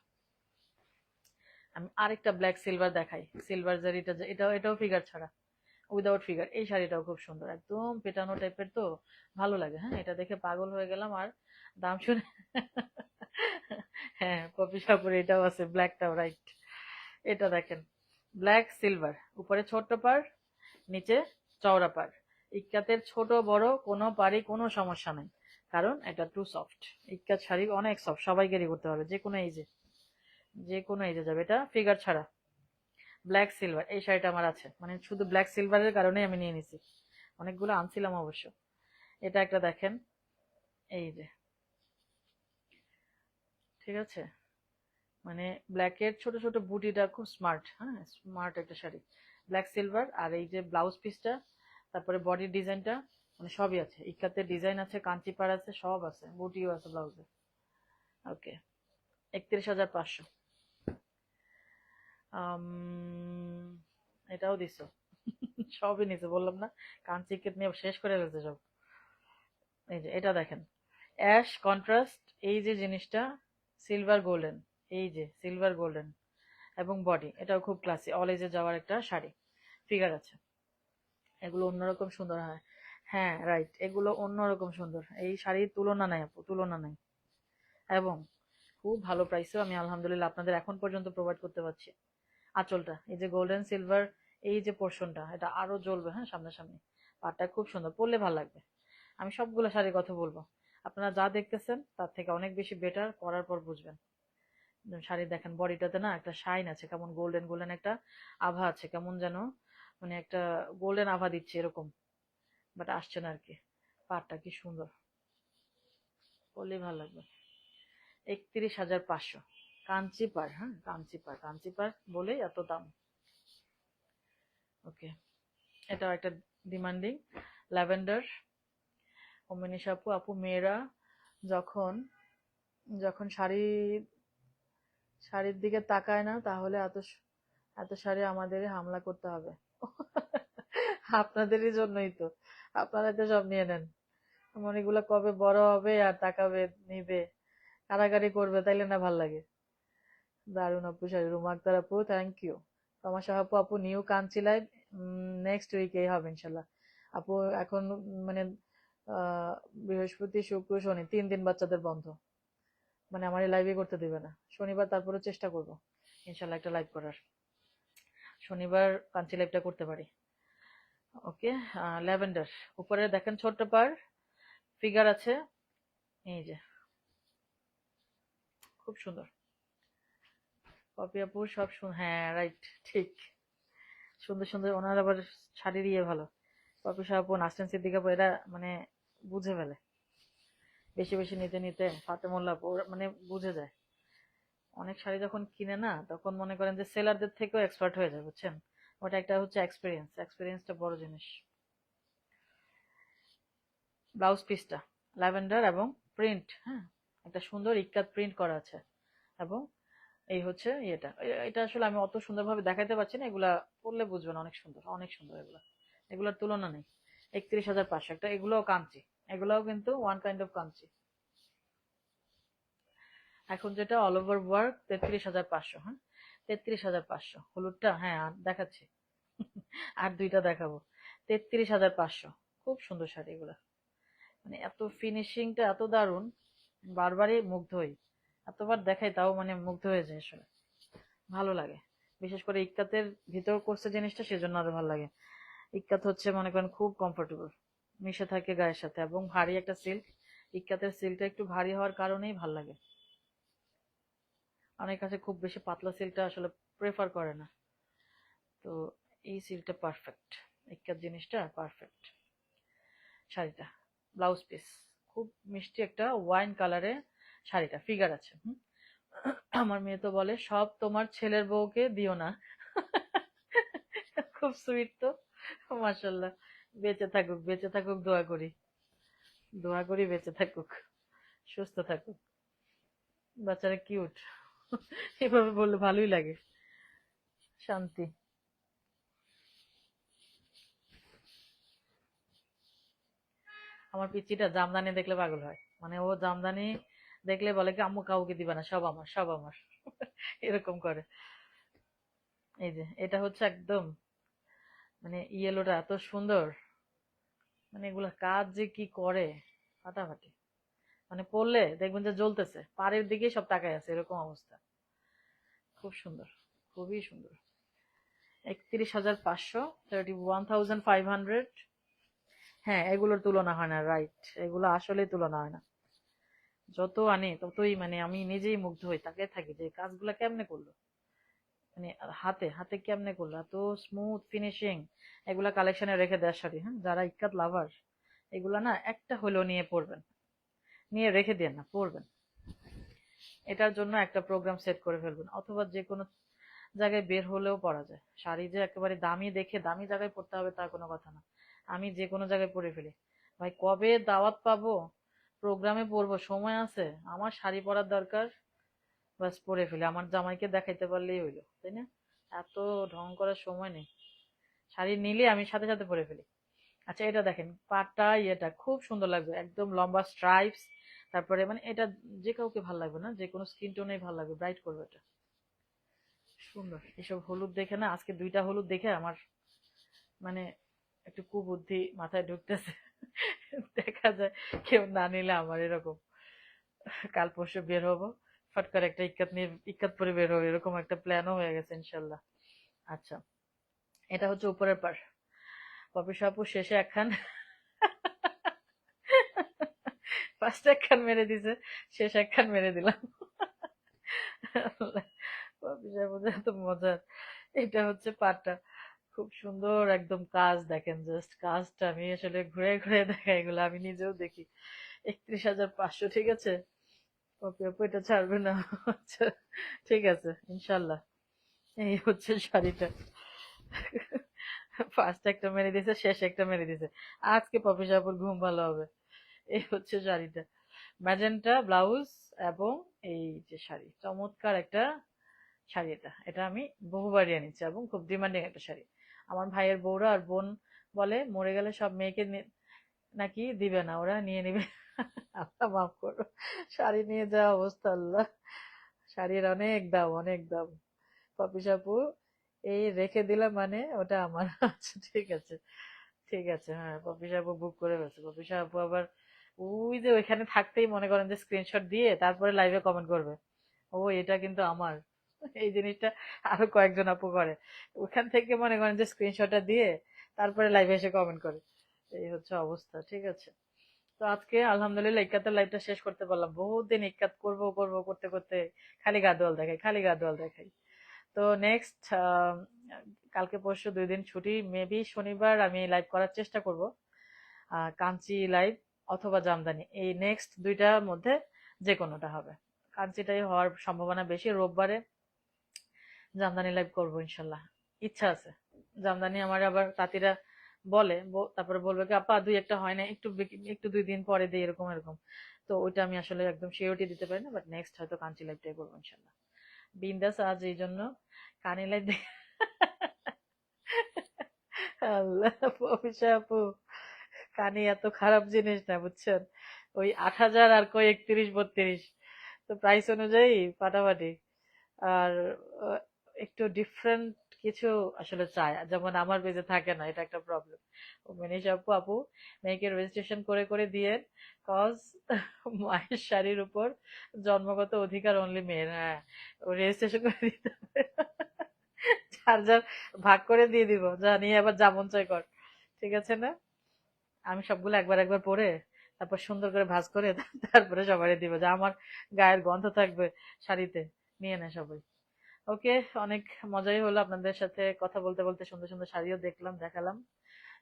আমি আরেকটা ব্ল্যাক সিলভার দেখাই, সিলভার জারিটা, এটাও ফিগার ছাড়া, উইদাউট ফিগার। এই শাড়িটাও খুব সুন্দর, একদম পেটানো টাইপের, তো ভালো লাগে। হ্যাঁ, এটা দেখে পাগল হয়ে গেলাম, আর দাম শুনে হ্যাঁ পপি সাপুর এটাও আছে, ব্ল্যাকটাও, রাইট। এটা দেখেন, ব্ল্যাক সিলভার, উপরে ছোট্ট পার, নিচে চওড়া পার। ইক্কাতের ছোট বড় কোনো পারি কোনো সমস্যা নেই, কারণ এটা টু সফট। ইক্কাত শাড়ি অনেক সফট, সবাই ক্যারি করতে পারবে, যে কোনো এজে, যে কোনো এজে যাবে। এটা ফিগার ছাড়া ব্ল্যাক সিলভার, এই শাড়িটা আমার আছে, মানে শুধু ব্ল্যাক সিলভারের কারণেই আমি নিয়ে নিছি, অনেকগুলো আনছিলাম অবশ্য। এটা একটা দেখেন, এই যে, ঠিক আছে, মানে ব্ল্যাকের ছোট ছোট বুটিটা খুব স্মার্ট, হ্যাঁ স্মার্ট একটা শাড়ি, ব্ল্যাক সিলভার। আর এই যে ব্লাউজ পিসটা, তারপরে বডির ডিজাইনটা, মানে সবই আছে, ইক্কাতে ডিজাইন আছে, কাঞ্চি পাড় আছে, সব আছে, বুটিও আছে ব্লাউজে। ওকে, 31,500। এটাও দিছো সবই নিছে, বললাম না, কাঞ্চি কেট নিয়ে শেষ করে ফেলছে সব। এই যে এটা দেখেন, অ্যাশ কন্ট্রাস্ট, এই যে জিনিসটা সিলভার গোল্ডেন, এই যে সিলভার গোল্ডেন, এবং বডি এটাও খুব ক্লাসি, অল এজে যাওয়ার একটা শাড়ি, ফিগার আছে। এগুলো অন্যরকম সুন্দর হয়, হ্যাঁ রাইট, এগুলো অন্যরকম সুন্দর, এই শাড়ির তুলনা নাই আপু, তুলনা নাই। এবং খুব ভালো প্রাইসেও আমি আলহামদুলিল্লাহ আপনাদের এখন পর্যন্ত প্রোভাইড করতে পারছি। আঁচলটা এই যে গোল্ডেন সিলভার, এই যে পোর্শনটা, এটা আরো জ্বলবে, হ্যাঁ সামনাসামনি, পাটটা খুব সুন্দর, পরলে ভালো লাগবে। আমি সবগুলো শাড়ির কথা বলবো, আপনারা যা দেখতেছেন তার থেকে অনেক বেশি বেটার, পরার পর বুঝবেন। শাড়ি দেখেন, বডিটাতে না একটা শাইন আছে, কেমন গোল্ডেন গোল্ডেন একটা আভা আছে, কেমন যেন মানে একটা গোল্ডেন আভা দিচ্ছে এরকম, বাট আসছে না আর কি। পাটটা কি সুন্দর, পরলেই ভালো লাগবে। 31,500, কাঞ্চি পাড়, হ্যাঁ কাঞ্চি পাড়, কাঞ্চি পাড় বলেই এত দাম। ওকে, এটাও একটা ডিমান্ডিং ল্যাভেন্ডার। ও মনীষা আপু, আপু মেয়েরা যখন যখন শাড়ির দিকে তাকায় না, তাহলে এত এত শাড়ি আমাদের হামলা করতে হবে আপনাদেরই জন্যই তো, আপনারা তো সব নিয়ে নেন, মনিগুলো কবে বড় হবে আর তাকাবে, নিবে, কারাগারি করবে, তাইলে না ভাল লাগে। দারুন আপু শাড়ি, রুমা আক্তার আপু থ্যাংক ইউ। তমাশা আপু, আপু নিউ কাঞ্চি লাইভ নেক্সট উইকেই হবে ইনশাল্লাহ। আপু এখন মানে আহ বৃহস্পতি শুক্র শনি 3 দিন বাচ্চাদের বন্ধ, মানে আমার লাইভই করতে দিবে না শনিবার, তারপরে চেষ্টা করব ইনশাল্লাহ একটা লাইভ করার, শনিবার কাঞ্চি লাইভটা করতে পারি। ওকে, ল্যাভেন্ডার, উপরে দেখেন ছোট্ট পার, ফিগার আছে, এই যে খুব সুন্দর। পপি আপু সব হ্যাঁ রাইট, ঠিক, সুন্দর সুন্দর, ওনার আবার শাড়ির ইয়ে ভালো। পপি আপু, নাসরিন সিদ্দিকা আপু, এরা মানে বুঝে ফেলে, বেশি বেশি নিতে নিতে ফাতেমুল্লাহ আপু ওরা মানে বুঝে যায়। অনেক শাড়ি যখন কিনে না, তখন মনে করেন যে সেলারদের থেকেও এক্সপার্ট হয়ে যায়, বুঝছেন? ওটা একটা হচ্ছে এক্সপিরিয়েন্স, এক্সপিরিয়েন্সটা বড় জিনিস। ব্লাউজ পিসটা ল্যাভেন্ডার এবং প্রিন্ট, হ্যাঁ একটা সুন্দর ইক্কাত প্রিন্ট করা আছে, এবং এই হচ্ছে এটা। এটা আসলে আমি অত সুন্দরভাবে দেখাতে পারছি না, এগুলা পরলে বুঝবেন, অনেক সুন্দর, অনেক সুন্দর এগুলা, এগুলোর তুলনা নেই। 31,500 একটা, এগুলোও কাঞ্চি, এগুলাও কিন্তু ওয়ান কাইন্ড অফ কাঞ্চি। এখন যেটা অল ওভার ওয়ার্ক 33,500, হ্যাঁ 33,500 হলুদটা, হ্যাঁ দেখাচ্ছি আর দুইটা দেখাবো। 33,500, খুব সুন্দর শাড়ি এগুলা, মানে এত ফিনিশিংটা এত দারুণ, বারবারই মুগ্ধ হই, এতবার দেখাই তাও মানে মুগ্ধ হয়ে যায় আসলে, ভালো লাগে। বিশেষ করে ইক্কাতের ভিতর করছে জিনিসটা, সেজন্য আরো ভালো লাগে। ইক্কাত হচ্ছে মনে করেন খুব কমফোর্টেবল, মিশে থাকে গায়ের সাথে, এবং ভারী একটা সিল্ক, ইক্কাতের সিল্কটা একটু ভারী হওয়ার কারণেই ভাল লাগে। অনেক কাছে খুব বেশি পাতলা সিল্কটা আসলে প্রেফার করে না, তো এই সিল্কটা পারফেক্ট, ইক্কাত জিনিসটা পারফেক্ট। শাড়িটা ব্লাউজ পিস খুব মিষ্টি একটা ওয়াইন কালারে শাড়িটা, ফিগার আছে। আমার মেয়ে তো বলে সব তোমার ছেলের বউকে দিও না। খুব সুইট তো, মাশাল্লাহ। বেঁচে থাকুক, বেঁচে থাকুক, দোয়া করি, দোয়া করি বেঁচে থাকুক, সুস্থ থাকুক, বাচ্চারা কিউট। এভাবে বললে ভালোই লাগে, শান্তি। আমার পিচ্চিটা জামদানি দেখলে পাগল হয়, মানে ও জামদানি দেখলে বলে কি আম্মু কাউকে দিবা না, সব আমার, সব আমার। এরকম করে। এই যে এটা হচ্ছে একদম, মানে ইয়েলোটা এত সুন্দর, মানে এগুলা কাজ যে কি করে, ফাটাফাটি। মানে পড়লে দেখবেন যে জ্বলতেছে, পাড়ের দিকে সব তাকায় আছে, এরকম অবস্থা। খুব সুন্দর, খুবই সুন্দর। 31,500, 31,500। হ্যাঁ, এগুলোর তুলনা হয় না, রাইট। এগুলো আসলে তুলনা হয় না। যত আনে ততই মানে আমি নিজেই মুগ্ধ হই, তাকে থাকি যে কাজগুলা কেমনে করলো, মানে হাতে হাতে কেমনে করলো, এত স্মুথ ফিনিশিং। এগুলা কালেকশনে রেখে দেওয়ার শাড়ি, হ্যাঁ, যারা ইক্কাত লাভার এগুলা না একটা হলেও নিয়ে পড়বেন, নিয়ে রেখে দিয়ে না পড়বেন। এটার জন্য একটা প্রোগ্রাম সেট করে ফেলবেন, অথবা যে কোনো জায়গায় বের হলেও পরা যায়। শাড়ি যে একেবারে দামি দেখে দামি জায়গায় পড়তে হবে তার কোনো কথা না। আমি যে কোনো জায়গায় পরে ফেলি। ভাই কবে দাওয়াত পাবো, প্রোগ্রামে পরবো, সময় আছে, আমার শাড়ি পরার দরকার, বাস পরে ফেলি, আমার জামাইকে দেখাইতে পারলেই হইলো, তাই না? এত ঢং করার সময় নেই। শাড়ি নিলে আমি সাথে সাথে পরে ফেলি। আচ্ছা, এটা দেখেন পাটটা, ইয়েটা খুব সুন্দর লাগবে, একদম লম্বা স্ট্রাইপস। তারপরে মানে এটা যে কাউকে ভালো লাগবে না, যে কোনো স্কিন টোনেই ভালো লাগবে, ব্রাইট করবে এটা। সুন্দর। এসব হলুদ দেখে না, আজকে দুইটা হলুদ দেখে আমার মানে একটু কুবুদ্ধি মাথায় ঢুকতেছে। দেখা যায় কেউ না নিলে আমার এরকম, কাল পরশু বের হবো, ফট করে একটা ইক্কাত নিয়ে ইক্কাত পরে বের হবো, এরকম একটা প্ল্যানও হয়ে গেছে ইনশাল্লাহ। আচ্ছা, এটা হচ্ছে উপরের পার। পপি সাপু শেষে একখান, ফার্স্ট একখান মেরে দিছে, শেষ একখান মেরে দিলাম। পপি সাপু যে এত মজার। এটা হচ্ছে পাটটা, খুব সুন্দর একদম কাজ দেখেন, জাস্ট কাজটা আমি আসলে ঘুরে ঘুরে দেখাই, এগুলো আমি নিজেও দেখি। 31,500, ঠিক আছে। পপি আপু এটা ছাড়বে না। আচ্ছা, ঠিক আছে ইনশাল্লাহ। এই হচ্ছে শাড়িটা, ফার্স্ট একটা মেরে দিছে, শেষ একটা মেরে দিছে। আজকে পপি সাপুর ঘুম ভালো হবে। এই হচ্ছে শাড়িটা, ম্যাজেন্টা ব্লাউজ এবং এই যে শাড়ি, চমৎকার একটা শাড়ি। এটা এটা আমি বহুবারই এনেছি এবং খুব ডিমান্ডিং একটা শাড়ি। আমার ভাইয়ের বউরা আর বোন বলে মরে গেলে সব মেয়েকে নাকি দিবে না, ওরা নিয়ে নিবে। আল্লাহ মাফ করো, শাড়ি নিয়ে যাওয়া অবস্থা, আল্লাহ। শাড়ির অনেক দাম, অনেক দাম। পপি সাপু এই রেখে দিলাম মানে ওটা আমার। আচ্ছা, ঠিক আছে, ঠিক আছে, হ্যাঁ, পপি সাপু বুক করে ফেলছে। পপি সাপু আবার ওই যে ওইখানে থাকতেই মনে করেন যে স্ক্রিনশট দিয়ে তারপরে লাইভে কমেন্ট করবে, ও এটা কিন্তু আমার। এই জিনিসটা আরো কয়েকজন আপু করে, ওখান থেকে মনে করেন যে স্ক্রিনশটটা দিয়ে তারপরে লাইভে এসে কমেন্ট করে। এই হচ্ছে অবস্থা, ঠিক আছে। তো আজকে আলহামদুলিল্লাহ ইক্কাতের লাইভটা শেষ করতে পারলাম, বহুত দিন ইক্কাত করবো করবো করতে করতে খালি গাদোয়াল দেখাই, খালি গাদোয়াল দেখাই। তো নেক্সট কালকে পরশু 2 দিন ছুটি, মেবি শনিবার আমি লাইভ করার চেষ্টা করব, কাঞ্চি লাইভ অথবা জামদানি, এই নেক্সট দুইটার মধ্যে যে কোনোটা হবে। কাঞ্চিটাই হওয়ার সম্ভাবনা বেশি, রোববারে জামদানি লাইভ করবো ইনশাল্লাহ, ইচ্ছা আছে। জামদানি আমার আবার তাঁতিরা বলে, তারপরে বলবে কি আপা দুই একটা হয় না, একটু একটু 2 দিন পরে দিই, এরকম এরকম। তো ওইটা আমি আসলে একদম শিওরিটি দিতে পারি না, বাট নেক্সট হয়তো কাঞ্চি লাইভটাই করবো ইনশাল্লাহ। বিন্দাস আজ এই জন্য কানে লাইভ। আল্লাহ, পপিসা আপু কানে এত খারাপ জিনিস না, বুঝছেন। ওই 8,000 আর কই 31-32, তো প্রাইস অনুযায়ী ফাটাফাটি। আর আহ, একটু ডিফারেন্ট কিছু আসলে চায়, যেমন আমার বেজে থাকে না, এটা একটা প্রবলেম। ও মিনিশ আপু, আপু মেয়েকে রেজিস্ট্রেশন করে করে দিয়ে, কজ মায়ের শাড়ির উপর জন্মগত অধিকার অনলি মেয়ের, হ্যাঁ, ও রেজিস্ট্রেশন করে দিতে হবে। যার যার ভাগ করে দিয়ে দিব, যা নিয়ে আবার যা মন চায় কর, ঠিক আছে না। আমি সবগুলো একবার একবার পরে তারপর সুন্দর করে ভাঁজ করে তারপরে সবাই দিব, যা আমার গায়ের গন্ধ থাকবে শাড়িতে, নিয়ে নেয় সবাই। ওকে, অনেক মজাই হলো আপনাদের সাথে কথা বলতে বলতে, সুন্দর সুন্দর শাড়িও দেখলাম, দেখালাম।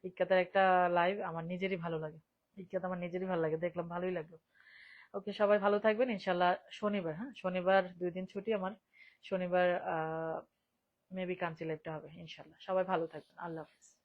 ইক্কাতের একটা লাইভ আমার নিজেরই ভালো লাগে, ইক্কাত আমার নিজেরই ভালো লাগে, দেখলাম ভালোই লাগলো। ওকে, সবাই ভালো থাকবেন ইনশাল্লাহ। শনিবার, হ্যাঁ শনিবার 2 দিন ছুটি আমার। শনিবার মেবি কাঞ্চি লাইভটা হবে ইনশাল্লাহ। সবাই ভালো থাকবেন, আল্লাহ হাফিজ।